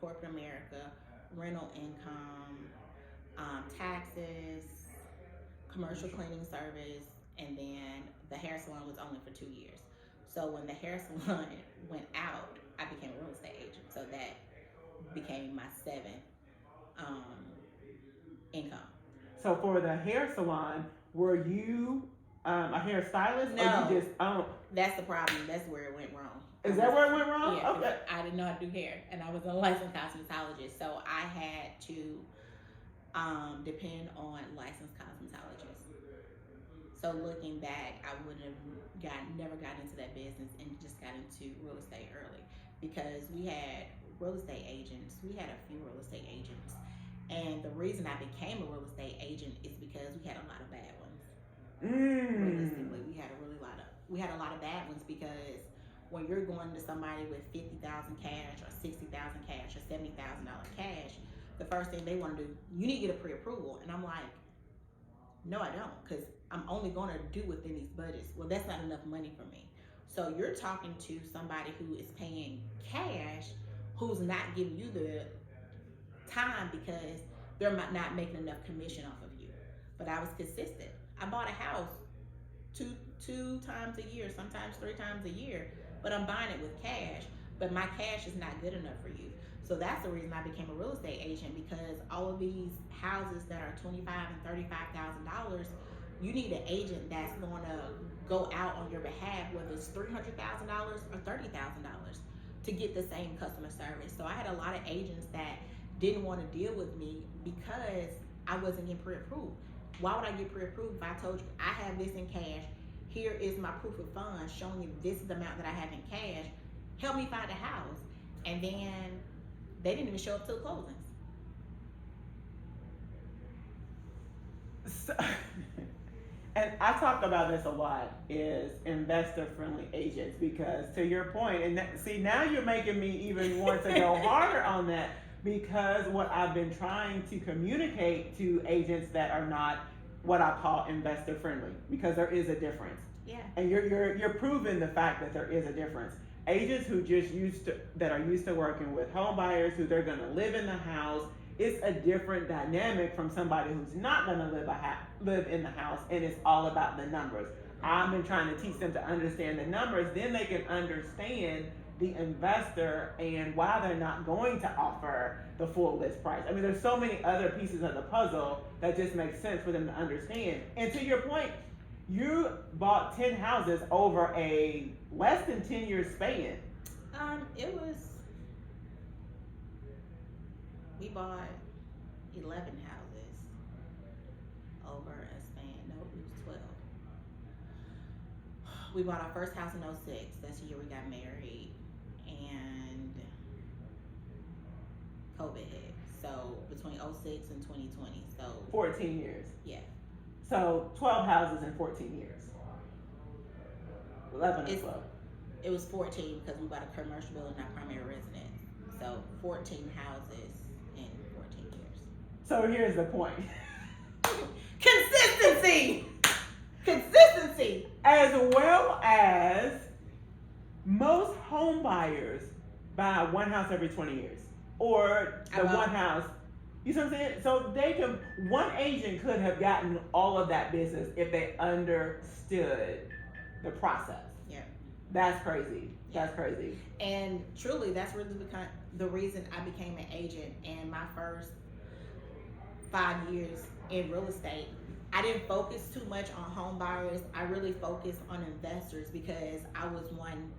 corporate America, rental income, taxes, commercial cleaning service, and then the hair salon was only for 2 years. So when the hair salon went out, I became a real estate agent. So that became my 7th income. So for the hair salon, were you a hairstylist? No. Or you just That's the problem. That's where it went wrong. Is that where it went wrong? Yeah, okay. I didn't know how to do hair, and I was a licensed cosmetologist, so I had to depend on licensed cosmetologists. So looking back, I would have never got into that business and just got into real estate early because we had real estate agents. We had a few real estate agents, and the reason I became a real estate agent is because we had a lot of bad ones. Realistically, we had a lot of bad ones because when you're going to somebody with 50,000 cash or 60,000 cash or $70,000 cash, the first thing they want to do, you need to get a pre-approval, and I'm like, no, I don't, because I'm only going to do within these budgets. Well, that's not enough money for me. So you're talking to somebody who is paying cash, who's not giving you the time because they're not making enough commission off of you. But I was consistent. I bought a house two times a year, sometimes 3 times a year, but I'm buying it with cash. But my cash is not good enough for you. So that's the reason I became a real estate agent, because all of these houses that are $25,000 and $35,000, you need an agent that's going to go out on your behalf, whether it's $300,000 or $30,000, to get the same customer service. So I had a lot of agents that didn't want to deal with me because I wasn't getting pre-approved. Why would I get pre-approved if I told you I have this in cash? Here is my proof of funds showing you this is the amount that I have in cash. Help me find a house. And then they didn't even show up till closings. So, And I talk about this a lot is investor friendly agents because to your point, and see now you're making me even want to go harder on that because what I've been trying to communicate to agents that are not what I call investor friendly because there is a difference. Yeah. And you're proving the fact that there is a difference. Agents who just that are used to working with home buyers who they're gonna live in the house, it's a different dynamic from somebody who's not gonna live in the house and it's all about the numbers. I've been trying to teach them to understand the numbers, then they can understand the investor and why they're not going to offer the full list price. I mean, there's so many other pieces of the puzzle that just makes sense for them to understand. And to your point, you bought 10 houses over a less than 10 year span. We bought 11 houses over a span. No, it was 12. We bought our first house in 06. That's the year we got married. And COVID hit. So between 06 and 2020. So 14 years. Yeah. So 12 houses in 14 years. 11 or 12. It was 14 because we bought a commercial building, not primary residence. So 14 houses in 14 years. So here's the point. Consistency! Consistency! As well as most home buyers buy one house every 20 years. Or the one house. You see what I'm saying? So one agent could have gotten all of that business if they understood the process. Yeah. That's crazy. That's crazy. And truly, that's really the reason I became an agent. And my first 5 years in real estate, I didn't focus too much on home buyers. I really focused on investors because I was one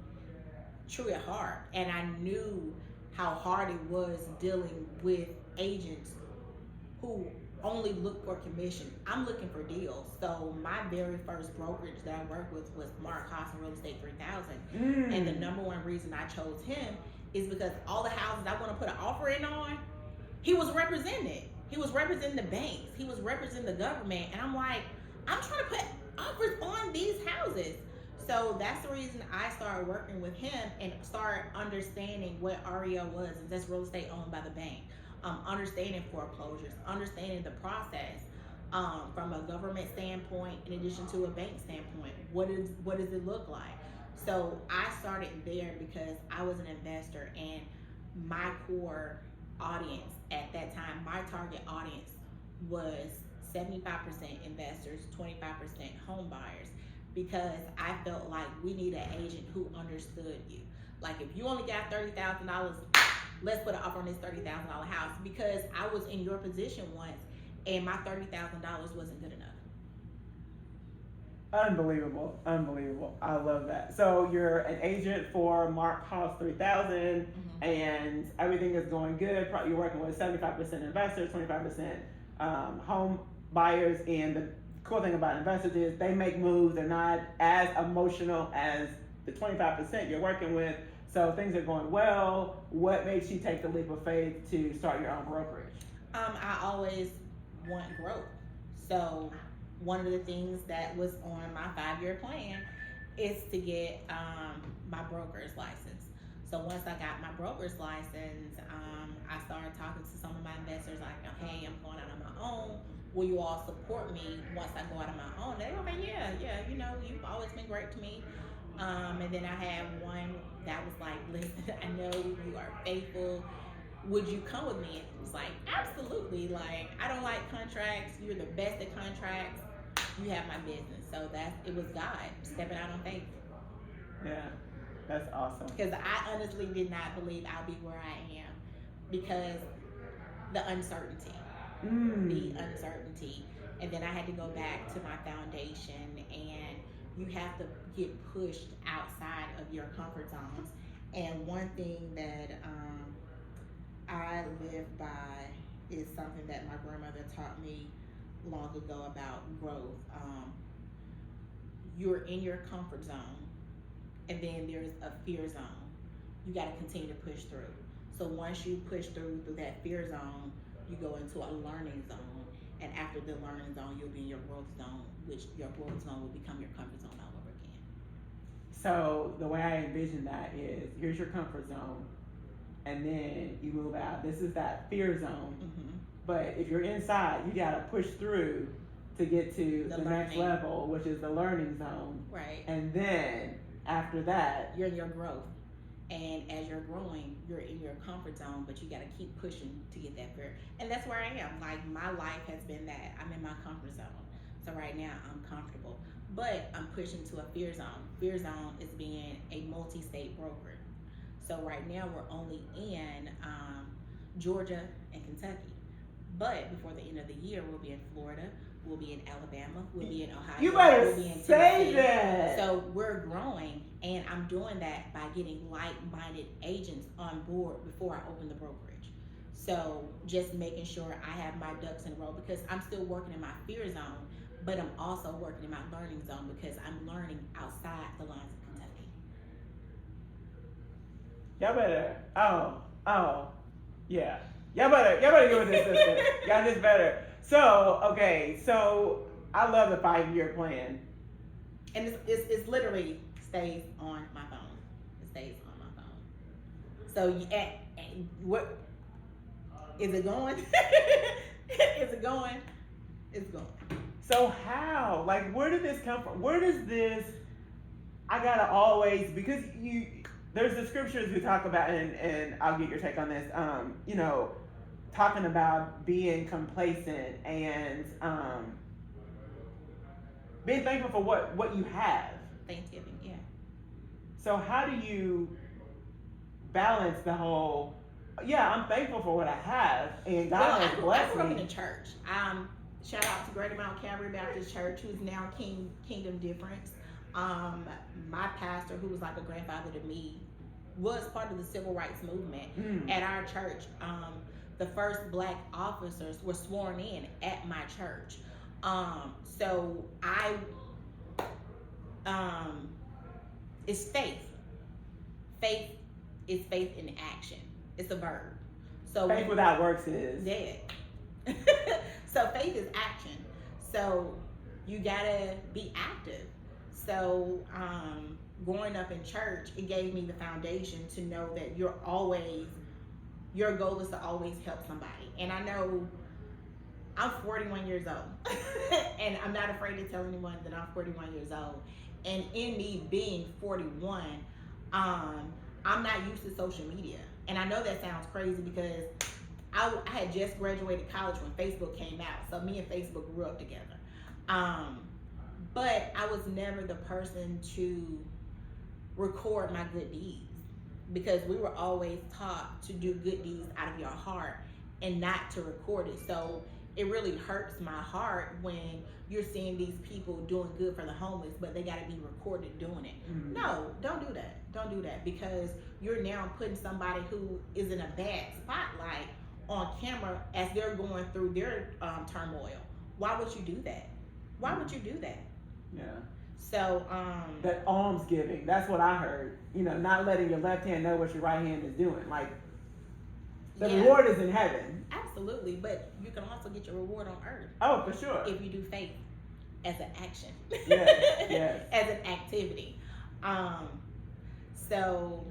true at heart. And I knew how hard it was dealing with agents who only look for commission. I'm looking for deals. So my very first brokerage that I worked with was Mark Haas and Real Estate 3000. And the number one reason I chose him is because all the houses I want to put an offer in on, he was represented. He was representing the banks. He was representing the government. And I'm like, I'm trying to put offers on these houses. So that's the reason I started working with him and started understanding what REO was, and that's real estate owned by the bank. Understanding foreclosures, understanding the process from a government standpoint, in addition to a bank standpoint. What does it look like? So I started there because I was an investor, and my core audience at that time, my target audience was 75% investors, 25% home buyers. Because I felt like we need an agent who understood you. Like if you only got $30,000, let's put an offer on this $30,000 house. Because I was in your position once, and my $30,000 wasn't good enough. Unbelievable, unbelievable. I love that. So you're an agent for Mark Haas 3000, and everything is going good. You're working with 75% investors, 25% home buyers, and the cool thing about investors is they make moves. They're not as emotional as the 25% you're working with. So things are going well. What makes you take the leap of faith to start your own brokerage? I always want growth. So one of the things that was on my 5-year plan is to get my broker's license. So once I got my broker's license, I started talking to some of my investors like, hey, I'm going out on my own. Will you all support me once I go out on my own? They were like, yeah, you know, you've always been great to me. And then I had one that was like, listen, I know you are faithful. Would you come with me? And it was like, absolutely. Like, I don't like contracts. You're the best at contracts. You have my business. So it was God stepping out on faith. Yeah, that's awesome. Because I honestly did not believe I'll be where I am because the uncertainty. The uncertainty. And then I had to go back to my foundation, and you have to get pushed outside of your comfort zones. And one thing that I live by is something that my grandmother taught me long ago about growth. You're in your comfort zone, and then there's a fear zone. You got to continue to push through. So once you push through that fear zone, you go into a learning zone. And after the learning zone, you'll be in your growth zone, which your growth zone will become your comfort zone all over again. So the way I envision that is, here's your comfort zone, and then you move out. This is that fear zone. Mm-hmm. But if you're inside, you gotta push through to get to the next learning. level, which is the learning zone. Right. And then after that, You're in your growth. And as you're growing, you're in your comfort zone, but you got to keep pushing to get that fear. And that's where I am. Like, my life has been that. I'm in my comfort zone. So right now, I'm comfortable. But I'm pushing to a fear zone. Fear zone is being a multi-state broker. So right now, we're only in Georgia and Kentucky. But before the end of the year, we'll be in Florida. We'll be in Alabama. We'll be in Ohio. you better we'll be in say Tennessee. that. So we're growing, and I'm doing that by getting like-minded agents on board before I open the brokerage. So just making sure I have my ducks in a row, because I'm still working in my fear zone, but I'm also working in my learning zone because I'm learning outside the lines of Kentucky. Y'all better. Yeah. Y'all better get with this system. Y'all just better. So, okay, so I love the 5-year plan. And it's literally stays on my phone. It stays on my phone. So what is it going? Is it going? It's going. So how? Like, where did this come from? Where does this? I gotta always, because there's the scriptures we talk about, and I'll get your take on this. Talking about being complacent and being thankful for what you have. Thanksgiving, yeah. So how do you balance the whole? Yeah, I'm thankful for what I have, and God has blessed I grew up in me. a church. Shout out to Greater Mount Calvary Baptist Church, who's now Kingdom Difference. My pastor, who was like a grandfather to me, was part of the civil rights movement at our church. The first black officers were sworn in at my church. So it's faith. Faith is faith in action. It's a verb. So Faith without works is dead. So faith is action. So you gotta be active. So growing up in church, it gave me the foundation to know that your goal is to always help somebody. And I know I'm 41 years old, and I'm not afraid to tell anyone that I'm 41 years old. And in me being 41, I'm not used to social media. And I know that sounds crazy because I had just graduated college when Facebook came out. So me and Facebook grew up together. But I was never the person to record my good deeds, because we were always taught to do good deeds out of your heart and not to record it. So it really hurts my heart when you're seeing these people doing good for the homeless, but they got to be recorded doing it. Mm-hmm. No, don't do that. Don't do that, because you're now putting somebody who is in a bad spotlight on camera as they're going through their turmoil. Why would you do that? Why would you do that? Yeah. So that alms giving, that's what I heard. Not letting your left hand know what your right hand is doing. Like, the reward is in heaven. Absolutely, but you can also get your reward on earth. Oh, for sure. If you do faith as an action. Yes. As an activity. So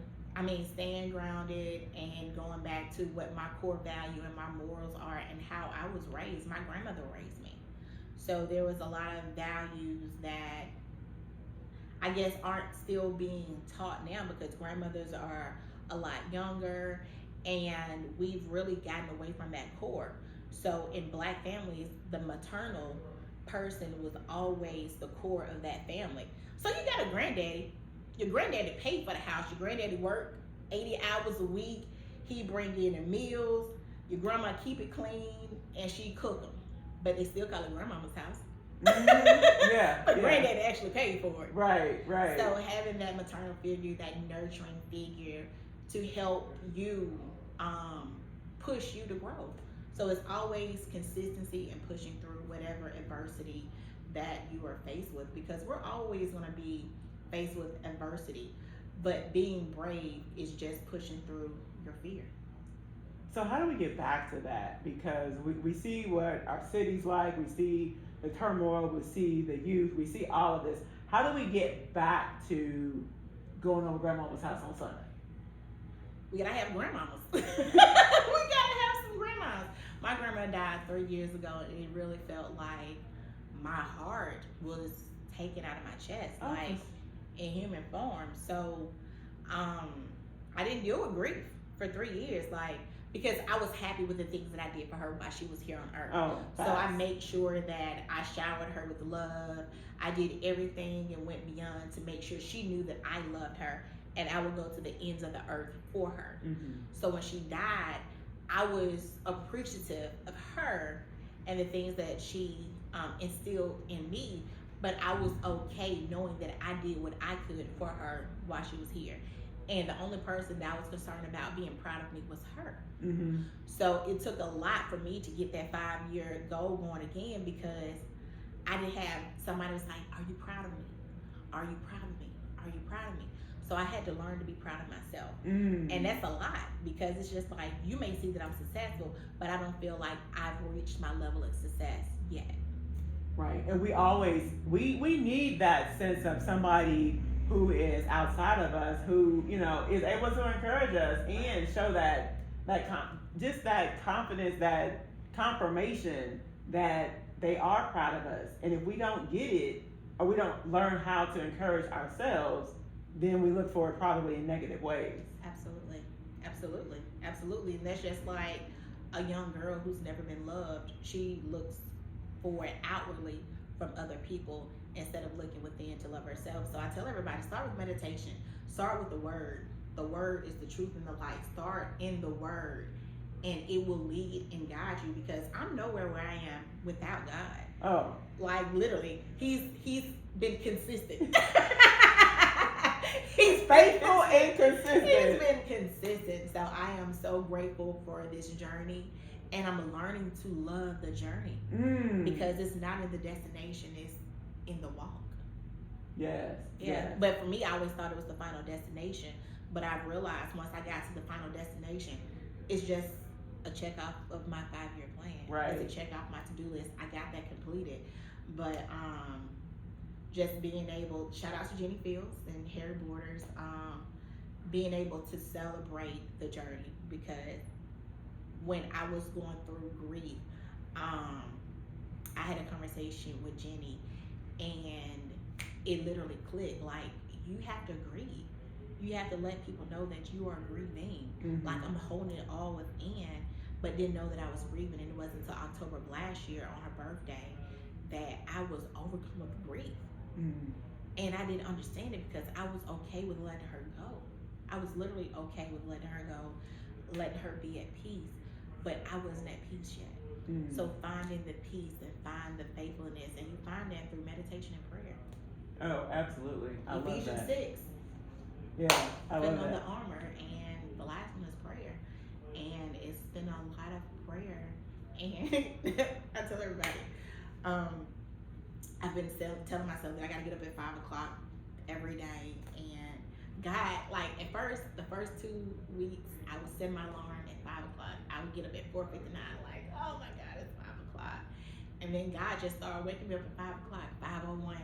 staying grounded and going back to what my core value and my morals are and how I was raised. My grandmother raised me. So there was a lot of values that I guess aren't still being taught now, because grandmothers are a lot younger and we've really gotten away from that core. So in black families, the maternal person was always the core of that family. So you got a granddaddy. Your granddaddy paid for the house. Your granddaddy worked 80 hours a week. He bring in the meals. Your grandma keep it clean and she cook them. But they still call it grandmama's house. Yeah. But granddaddy actually paid for it. Right. So having that maternal figure, that nurturing figure to help you push you to grow. So it's always consistency and pushing through whatever adversity that you are faced with, because we're always going to be faced with adversity, but being brave is just pushing through your fear. So how do we get back to that? Because we see what our city's like, we see the turmoil, we see the youth, we see all of this. How do we get back to going over grandmama's house on Sunday? We gotta have grandmamas. We gotta have some grandmas. My grandma died 3 years ago, and it really felt like my heart was taken out of my chest, like in human form. So, I didn't deal with grief for 3 years, like, because I was happy with the things that I did for her while she was here on earth. So I made sure that I showered her with love. I did everything and went beyond to make sure she knew that I loved her, and I would go to the ends of the earth for her. So when she died, I was appreciative of her and the things that she instilled in me, but I was okay knowing that I did what I could for her while she was here. And the only person that I was concerned about being proud of me was her. So it took a lot for me to get that 5-year goal going again, because I didn't have somebody was like, are you proud of me? Are you proud of me? Are you proud of me? So I had to learn to be proud of myself. And that's a lot, because it's just like, you may see that I'm successful, but I don't feel like I've reached my level of success yet. Right. And we always, we need that sense of somebody who is outside of us, who, you know, is able to encourage us and show that just that confidence, that confirmation that they are proud of us. And if we don't get it, or we don't learn how to encourage ourselves, then we look for it probably in negative ways. Absolutely. Absolutely. Absolutely. And that's just like a young girl who's never been loved. She looks for it outwardly from other people instead of looking within to love herself. So I tell everybody, start with meditation. Start with the word. The word is the truth and the light. Start in the word, and it will lead and guide you, because I'm nowhere where I am without God. Oh. Like, literally, he's been consistent. He's faithful and consistent. He's been consistent. So I am so grateful for this journey, and I'm learning to love the journey, because it's not in the destination, it's in the walk. Yes. Yeah. Yes. But for me, I always thought it was the final destination. But I've realized once I got to the final destination, it's just a check off of my 5-year plan. Right. It's a check off my to-do list. I got that completed. But just being able, shout out to Jenny Fields and Harry Borders, being able to celebrate the journey, because when I was going through grief, I had a conversation with Jenny, and it literally clicked. Like, you have to grieve. You have to let people know that you are grieving. Like, I'm holding it all within, but didn't know that I was grieving. And it wasn't until October of last year on her birthday that I was overcome with grief. And I didn't understand it, because I was okay with letting her go. I was literally okay with letting her go, letting her be at peace, but I wasn't at peace yet. So finding the peace and find the faithfulness, and you find that through meditation and prayer. Oh, absolutely. I love Ephesians that. 6. Yeah, I love Putting on that. the armor, and the last one is prayer. And it's been a lot of prayer. And I tell everybody, I've been telling myself that I gotta get up at 5 o'clock every day. And God, like, at first, the first 2 weeks, I would set my alarm at 5 o'clock. I would get up at 4:59, like, oh my God, it's 5 o'clock. And then God just started waking me up at 5 o'clock, 5:01,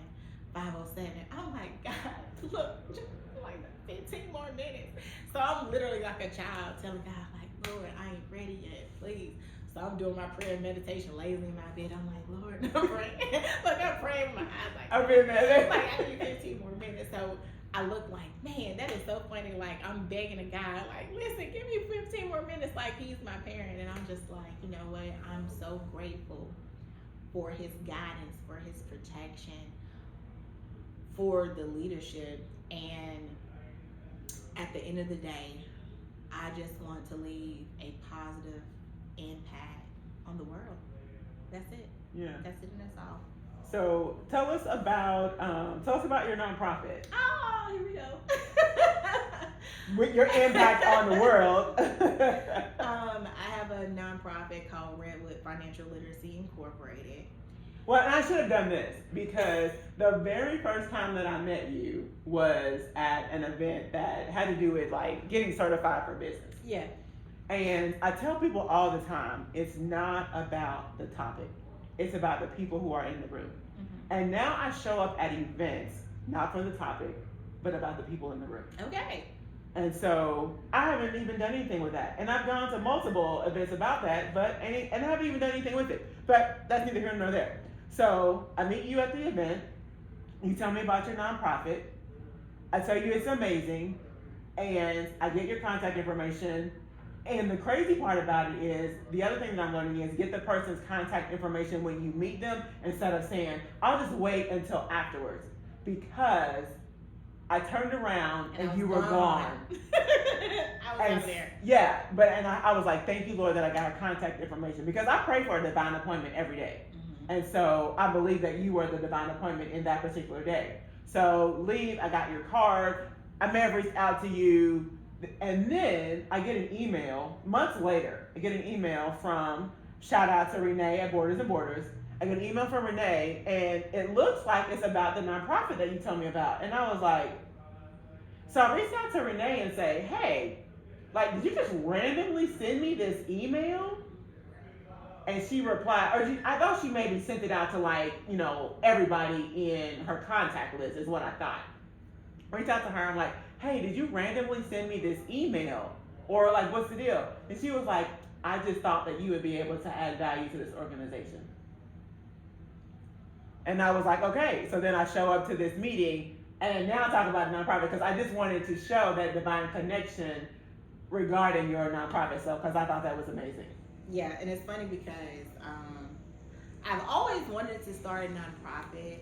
5:07. I'm like, God, look, just like 15 more minutes. So I'm literally like a child telling God, like, Lord, I ain't ready yet, please. So I'm doing my prayer and meditation lazily in my bed. I'm like, Lord, I'm praying. Look, I'm praying with my eyes like, I've been there. like, I need 15 more minutes. So I look like, man, that is so funny. Like, I'm begging a God, like, listen, give me 15 more minutes. Like, he's my parent. And I'm just like, you know what? I'm so grateful for his guidance, for his protection, for the leadership. And at the end of the day, I just want to leave a positive impact on the world. That's it. Yeah. That's it, and that's all. So tell us about your nonprofit. Oh, here we go. With your impact on the world. I have a nonprofit called Redwood Financial Literacy Incorporated. Well, and I should have done this, because the very first time that I met you was at an event that had to do with, like, getting certified for business. Yeah. And I tell people all the time, it's not about the topic. It's about the people who are in the room. Mm-hmm. And now I show up at events, not for the topic, but about the people in the room. Okay. And so I haven't even done anything with that. And I've gone to multiple events about that, and I haven't even done anything with it. But that's neither here nor there. So I meet you at the event. You tell me about your nonprofit. I tell you it's amazing. And I get your contact information. And the crazy part about it is, the other thing that I'm learning is get the person's contact information when you meet them instead of saying, I'll just wait until afterwards. Because I turned around and you were gone. I was out there. Yeah, I was like, thank you, Lord, that I got her contact information. Because I pray for a divine appointment every day. Mm-hmm. And so I believe that you were the divine appointment in that particular day. So leave, I got your card, I may have reached out to you, and then I get an email, months later, I get an email from, shout out to Renee at Borders and Borders. I get an email from Renee, and it looks like it's about the nonprofit that you told me about. And I was like, so I reached out to Renee and say, hey, like, did you just randomly send me this email? And she replied, I thought she maybe sent it out to, like, everybody in her contact list is what I thought. I reached out to her, I'm like, hey, did you randomly send me this email? Or, like, what's the deal? And she was like, I just thought that you would be able to add value to this organization. And I was like, okay. So then I show up to this meeting, and now talk about nonprofit, because I just wanted to show that divine connection regarding your nonprofit stuff, because I thought that was amazing. Yeah, and it's funny because I've always wanted to start a nonprofit,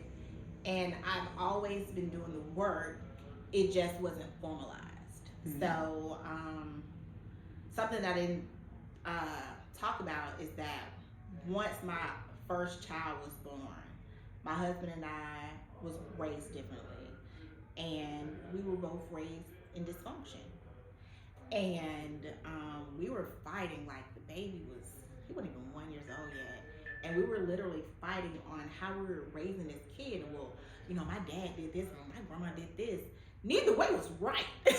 and I've always been doing the work. It just wasn't formalized. Mm-hmm. So something I didn't talk about is that once my first child was born, my husband and I was raised differently, and we were both raised in dysfunction. And we were fighting, like, the baby he wasn't even 1 year old yet. And we were literally fighting on how we were raising this kid. Well, my dad did this, and my grandma did this. Neither way was right. Neither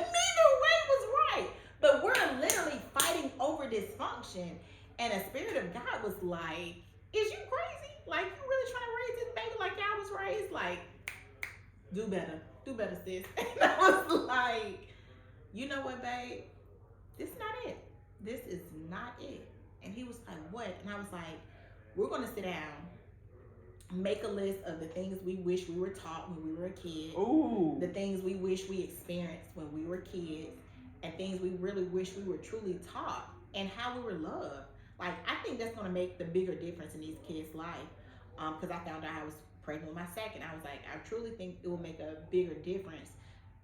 way was right. But we're literally fighting over dysfunction. And a spirit of God was like, is you crazy? Like, you really trying to raise this baby like y'all was raised? Like, do better, sis. And I was like, you know what, babe? This is not it. This is not it. And he was like, what? And I was like, we're going to sit down, make a list of the things we wish we were taught when we were a kid. Ooh. The things we wish we experienced when we were kids, and things we really wish we were truly taught, and how we were loved. Like, I think that's going to make the bigger difference in these kids' life. Because I found out I was pregnant with my second. I was like, I truly think it will make a bigger difference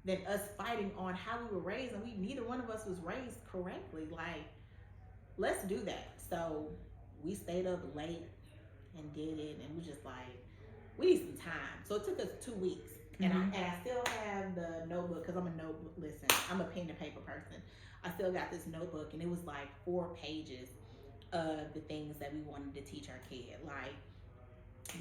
than us fighting on how we were raised, and neither one of us was raised correctly. Like, let's do that. So we stayed up late and did it, and we just like, we need some time. So it took us 2 weeks, and I still have the notebook, because I'm a pen and paper person. I still got this notebook, and it was like 4 pages of the things that we wanted to teach our kid. Like,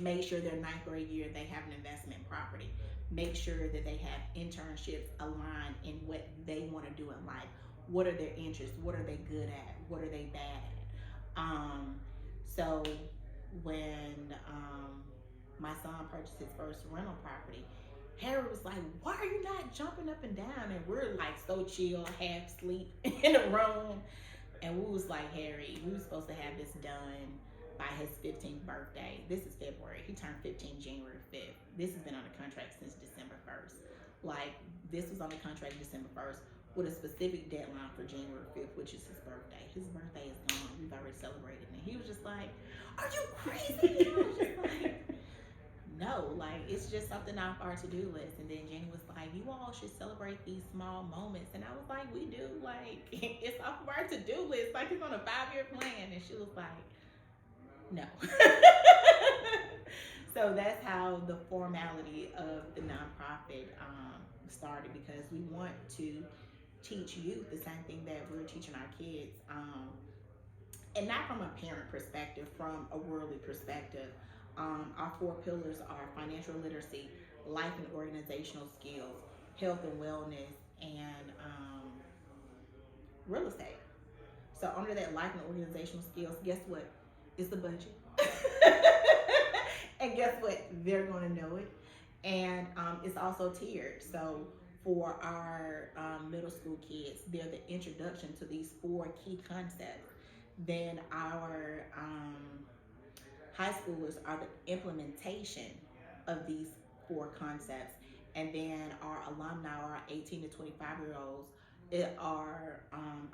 make sure their 9th grade year they have an investment property. Make sure that they have internships aligned in what they want to do in life. What are their interests? What are they good at? What are they bad at? So when my son purchased his first rental property, Harry was like, why are you not jumping up and down? And we're like so chill, half asleep in the room. And we was like, Harry, we were supposed to have this done by his 15th birthday. This is February. He turned 15 January 5th. This has been on the contract since December 1st. Like, this was on the contract December 1st with a specific deadline for January 5th, which is his birthday. His birthday is gone. We've already celebrated. And he was just like, are you crazy? I was just like, no, like, it's just something off our to-do list. And then Jenny was like, you all should celebrate these small moments. And I was like, we do. Like, it's off of our to-do list. Like, it's on a 5-year plan. And she was like, no. So that's how the formality of the nonprofit started, because we want to teach youth the same thing that we're teaching our kids, and not from a parent perspective, from a worldly perspective. Our 4 pillars are financial literacy, life and organizational skills, health and wellness, and real estate. So under that life and organizational skills, guess what? It's the budget. And guess what? They're going to know it. And it's also tiered. So for our middle school kids, they're the introduction to these four key concepts. Then our high schoolers are the implementation of these four concepts. And then our alumni, our 18 to 25-year olds, are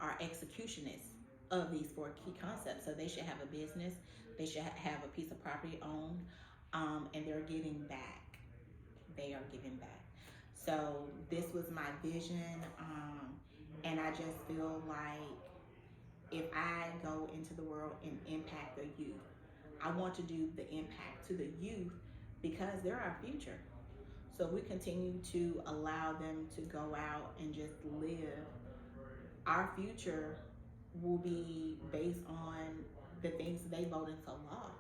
our executionists of these four key concepts. So they should have a business, they should have a piece of property owned, and they're giving back. They are giving back. So this was my vision, and I just feel like if I go into the world and impact the youth, I want to do the impact to the youth because they're our future. So if we continue to allow them to go out and just live, our future will be based on the things they vote into law.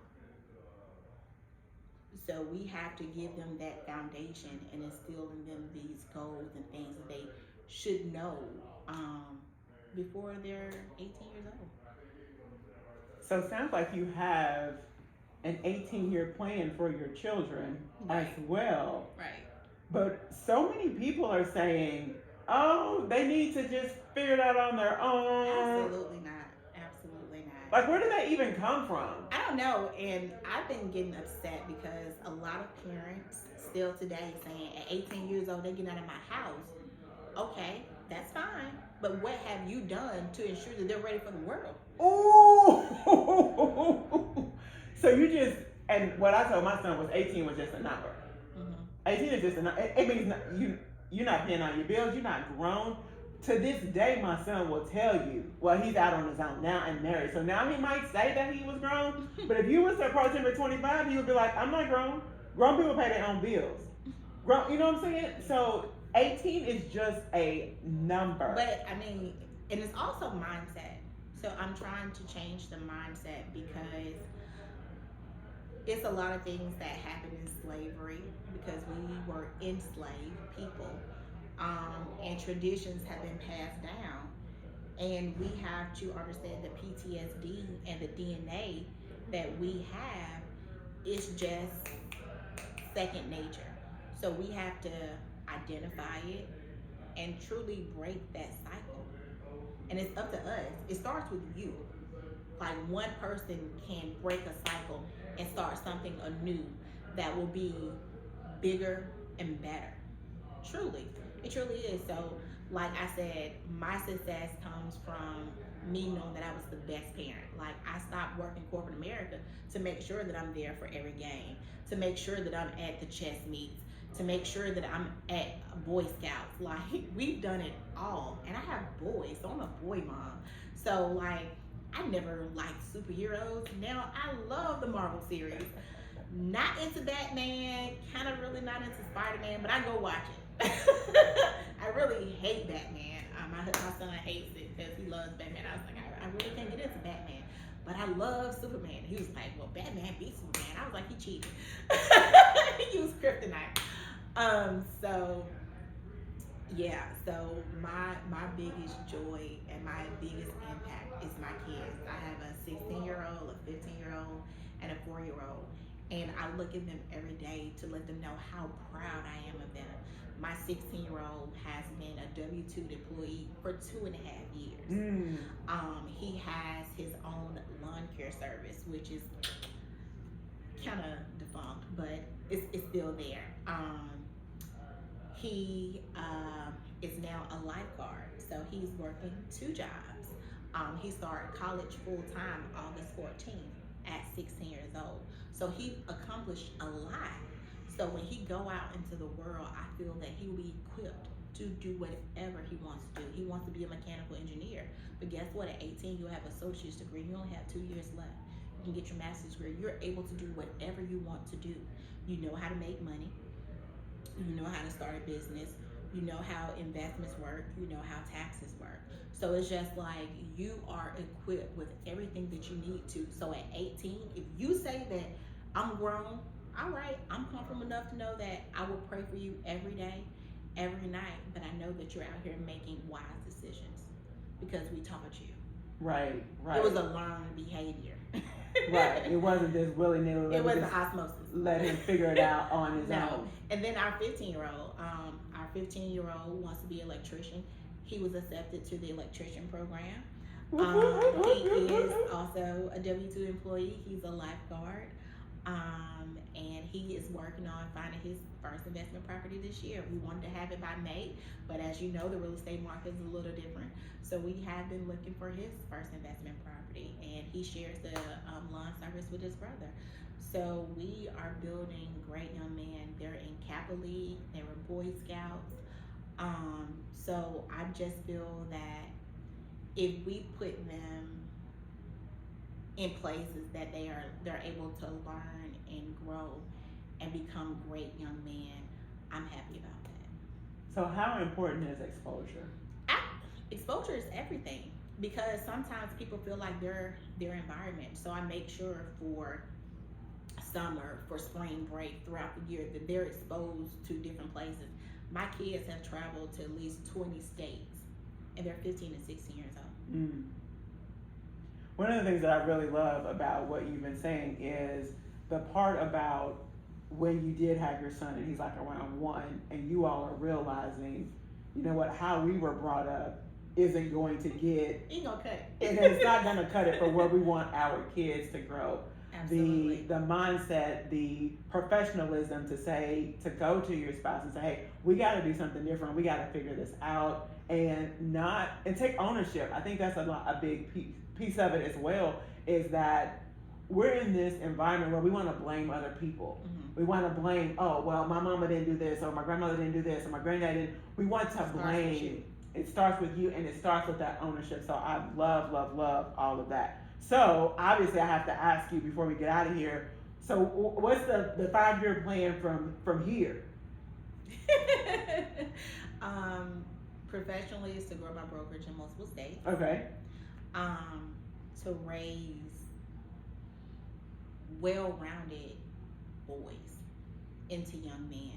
So we have to give them that foundation and instill in them these goals and things that they should know before they're 18 years old. So it sounds like you have an 18-year plan for your children as well. Right. But so many people are saying, oh, they need to just figure it out on their own. Absolutely not. Absolutely not. Like, where did that even come from? I don't know. And I've been getting upset because a lot of parents still today saying at 18 years old, they're getting out of my house. Okay, that's fine. But what have you done to ensure that they're ready for the world? Ooh! So you just, and what I told my son was 18 was just a number. 18 is just a number. It means you're not paying on your bills, you're not grown. To this day, my son will tell you, well, he's out on his own now and married. So now he might say that he was grown, but if you was to approach him at 25, he would be like, I'm not grown. Grown people pay their own bills. Grown, you know what I'm saying? So 18 is just a number. But I mean, and it's also mindset. So I'm trying to change the mindset because it's a lot of things that happened in slavery because we were enslaved people, and traditions have been passed down, and we have to understand the PTSD and the DNA that we have is just second nature. So we have to identify it and truly break that cycle. And it's up to us. It starts with you. Like one person can break a cycle and start something anew that will be bigger and better. Truly. It truly is. So, like I said, my success comes from me knowing that I was the best parent. Like I stopped working corporate America to make sure that I'm there for every game, to make sure that I'm at the chess meets, to make sure that I'm at Boy Scouts. Like we've done it all. And I have boys, so I'm a boy mom. So like I never liked superheroes. Now I love the Marvel series. Not into Batman, kind of really not into Spider-Man, but I go watch it. I really hate Batman. My son hates it because he loves Batman. I was like, I really can't get into Batman. But I love Superman. He was like, well, Batman beats Superman. I was like, he cheated. He used kryptonite. So yeah, so my biggest joy and my biggest impact is my kids. I have a 16-year-old, a 15-year-old, and a 4-year-old. And I look at them every day to let them know how proud I am of them. My 16-year-old has been a W-2 employee for 2.5 years. He has his own lawn care service, which is kind of defunct, but it's still there. He is now a lifeguard, so he's working 2 jobs. He started college full-time August 14th at 16 years old. So he accomplished a lot. So when he go out into the world, I feel that he will be equipped to do whatever he wants to do. He wants to be a mechanical engineer. But guess what? At 18, you'll have an associate's degree. You only have 2 years left. You can get your master's degree. You're able to do whatever you want to do. You know how to make money. You know how to start a business. You know how investments work. You know how taxes work. So it's just like you are equipped with everything that you need to. So at 18, if you say that I'm grown, all right, I'm comfortable enough to know that I will pray for you every day, every night, but I know that you're out here making wise decisions because we taught you. Right. It was a learned behavior. Right. It wasn't just willy nilly. It wasn't osmosis. Let him figure it out on his own. And then our 15-year-old wants to be an electrician. He was accepted to the electrician program. He is also a W-2 employee. He's a lifeguard. And he is working on finding his first investment property this year. We wanted to have it by May, but as you know, the real estate market is a little different. So we have been looking for his first investment property, and he shares the lawn service with his brother. So we are building great young men. They're in Kappa League. They were Boy Scouts. So I just feel that if we put them in places that they're able to learn and grow and become great young men, I'm happy about that. So how important is exposure? Exposure is everything, because sometimes people feel like their environment. So I make sure for summer, for spring break, throughout the year, that they're exposed to different places. My kids have traveled to at least 20 states, and they're 15 and 16 years old. Mm. One of the things that I really love about what you've been saying is the part about when you did have your son and he's like around 1, and you all are realizing, you know what, how we were brought up isn't going to get, Ain't gonna cut it. and it's not going to cut it for where we want our kids to grow. Absolutely. The mindset, the professionalism to go to your spouse and say, hey, we got to do something different. We got to figure this out, and take ownership. I think that's a big piece of it as well, is that we're in this environment where we want to blame other people. Mm-hmm. We want to blame, oh, well, my mama didn't do this, or my grandmother didn't do this, or my granddad didn't. We want to blame. It starts with you, and it starts with that ownership. So I love, love, love all of that. So obviously I have to ask you before we get out of here, so what's the 5-year plan from here? Professionally is to grow my brokerage in multiple states. Okay. To raise well-rounded boys into young men.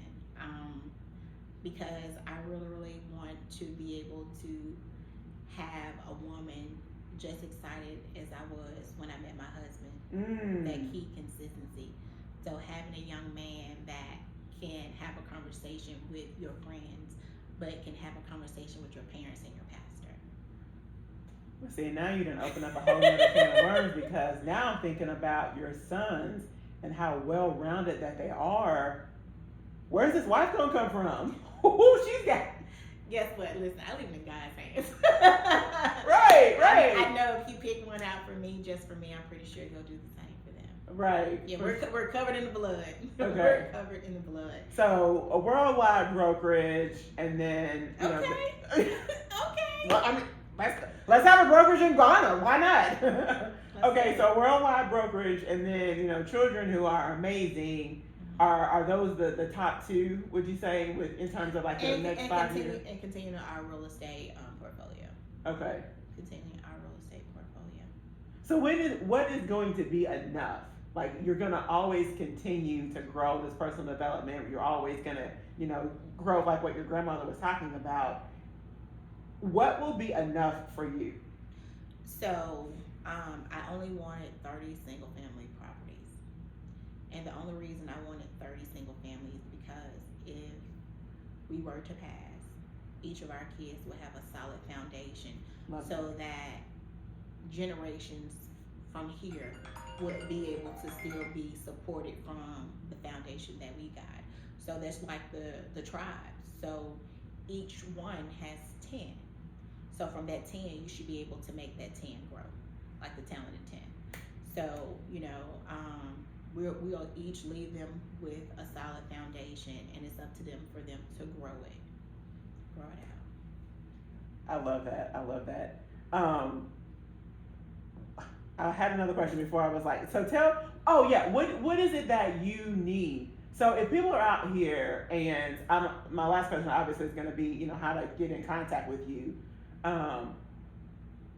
Because I really, really want to be able to have a woman just excited as I was when I met my husband. That key consistency. So having a young man that can have a conversation with your friends, but can have a conversation with your parents and your pastor. Well, see, now you done open up a whole other can of worms, because now I'm thinking about your sons and how well-rounded that they are. Where's this wife gonna come from? Who she's got? Guess what? Listen, I leave it in God's hands. Right. I know if you pick one out for me, just for me, I'm pretty sure he'll do the same for them. Right. Yeah, we're covered in the blood. Okay. We're covered in the blood. So a worldwide brokerage, and then okay. Well, I mean, let's have a brokerage in Ghana. Why not? Okay, so worldwide brokerage, and then children who are amazing. Are those the top 2? Would you say, in terms of like the next 5 years? And continue our real estate portfolio. Okay. Continue our real estate portfolio. So what is going to be enough? Like, you're gonna always continue to grow this personal development. You're always gonna grow, like what your grandmother was talking about. What will be enough for you? So I only wanted 30 single family properties. And the only reason I wanted 30 single families because if we were to pass, each of our kids would have a solid foundation. So that generations from here would be able to still be supported from the foundation that we got. So that's like the tribes. So each one has 10. So from that 10, you should be able to make that 10 grow, like the talented 10. So, we'll each leave them with a solid foundation, and it's up to them for them to grow it out. I love that. I had another question before. I was like, what is it that you need? So if people are out here, and my last question obviously is going to be, how to get in contact with you.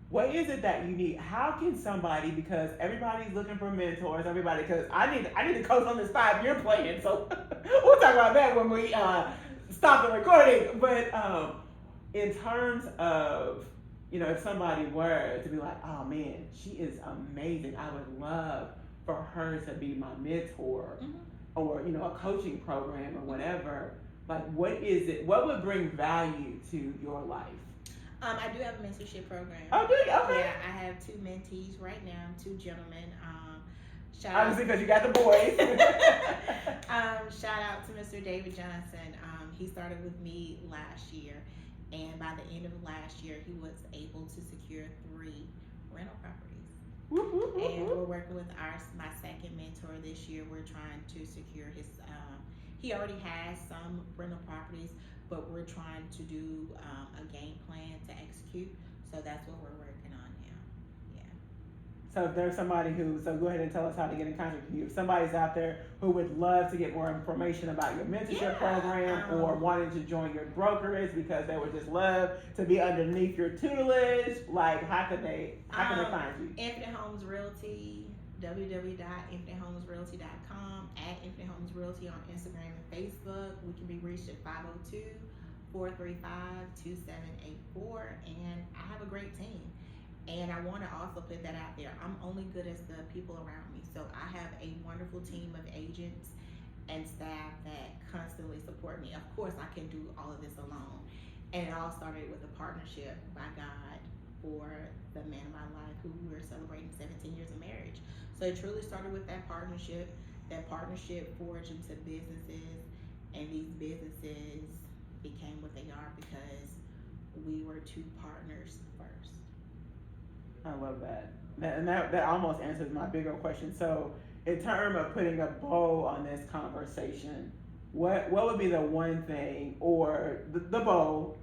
What is it that you need? How can somebody, because everybody's looking for mentors, because I need to coach on this 5-year plan, so we'll talk about that when we stop the recording. But in terms of if somebody were to be like, oh man, she is amazing. I would love for her to be my mentor, Mm-hmm. or a coaching program or whatever. Like, what is it? What would bring value to your life? I do have a mentorship program. Oh, do you? Okay. Yeah, I have two mentees right now, two gentlemen. Shout Obviously, out. because you got the boys. Shout out to Mr. David Johnson. He started with me last year, and by the end of last year, he was able to secure 3 rental properties. Whoop, whoop, whoop, And whoop. we're working with my second mentor this year. We're trying to secure his. He already has some rental properties, but we're trying to do a game plan to execute. So that's what we're working on now. Yeah. So if there's somebody so go ahead and tell us how to get in contact with you. If somebody's out there who would love to get more information about your mentorship program, or wanting to join your brokerage because they would just love to be underneath your tutelage, like how can they find you? Infinite Homes Realty, www.infinitehomesrealty.com, at Infinite Homes Realty on Instagram and Facebook. We can be reached at 502-435-2784, and I have a great team. And I want to also put that out there. I'm only good as the people around me. So I have a wonderful team of agents and staff that constantly support me. Of course, I can do all of this alone. And it all started with a partnership by God for the man of my life, who we're celebrating 17 years of marriage. So it truly started with that partnership. That partnership forged into businesses, and these businesses became what they are because we were 2 partners first. I love that. And that almost answers my bigger question. So, in terms of putting a bow on this conversation, what would be the one thing, or the bow,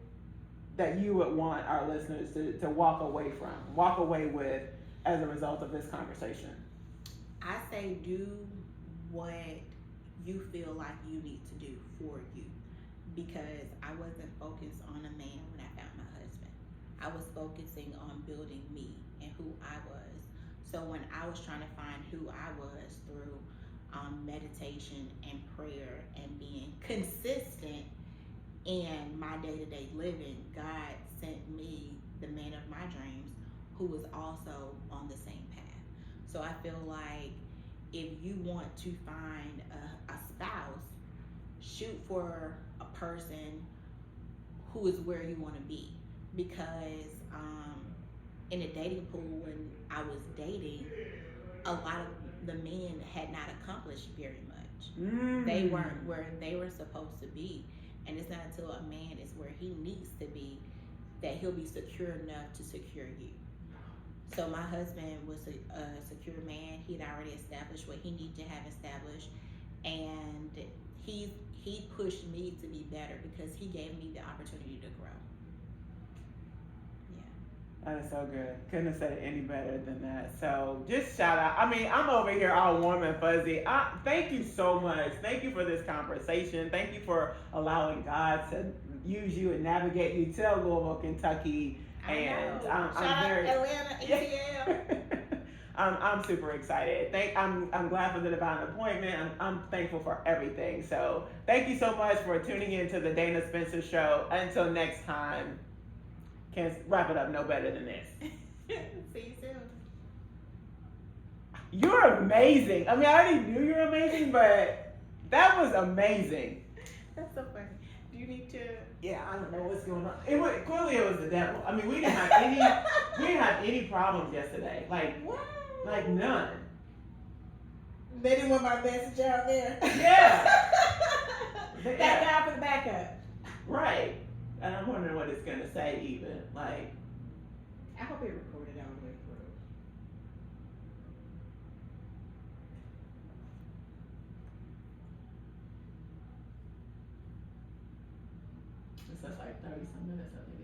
that you would want our listeners to walk away with as a result of this conversation? I say do what you feel like you need to do for you, because I wasn't focused on a man when I found my husband. I was focusing on building me and who I was. So when I was trying to find who I was through meditation and prayer and being consistent in my day-to-day living, God sent me the man of my dreams, who was also on the same path. So I feel like if you want to find a spouse, shoot for a person who is where you want to be. Because in the dating pool, when I was dating, a lot of the men had not accomplished very much. They weren't where they were supposed to be. And it's not until a man is where he needs to be that he'll be secure enough to secure you. So my husband was a secure man. He had already established what he needed to have established, and he pushed me to be better because he gave me the opportunity to grow. Yeah. That is so good. Couldn't have said it any better than that. So just shout out. I mean, I'm over here all warm and fuzzy. Thank you so much. Thank you for this conversation. Thank you for allowing God to use you and navigate you to Louisville, Kentucky. And I'm very Atlanta, ATL. I'm super excited. I'm glad for the divine appointment. I'm thankful for everything. So thank you so much for tuning in to the Dana Spencer Show. Until next time, can't wrap it up no better than this. See you soon. You're amazing. I mean, I already knew you were amazing, but that was amazing. That's so funny. Do you need to? Yeah, I don't know what's going on. Clearly it was the devil. I mean, we didn't have any problems yesterday. Like none. They didn't want my message out there. Yeah. Thank God for the backup. Right. And I'm wondering what it's gonna say even. Like, I hope it recorded all the way through. it says like 30 some minutes, I think.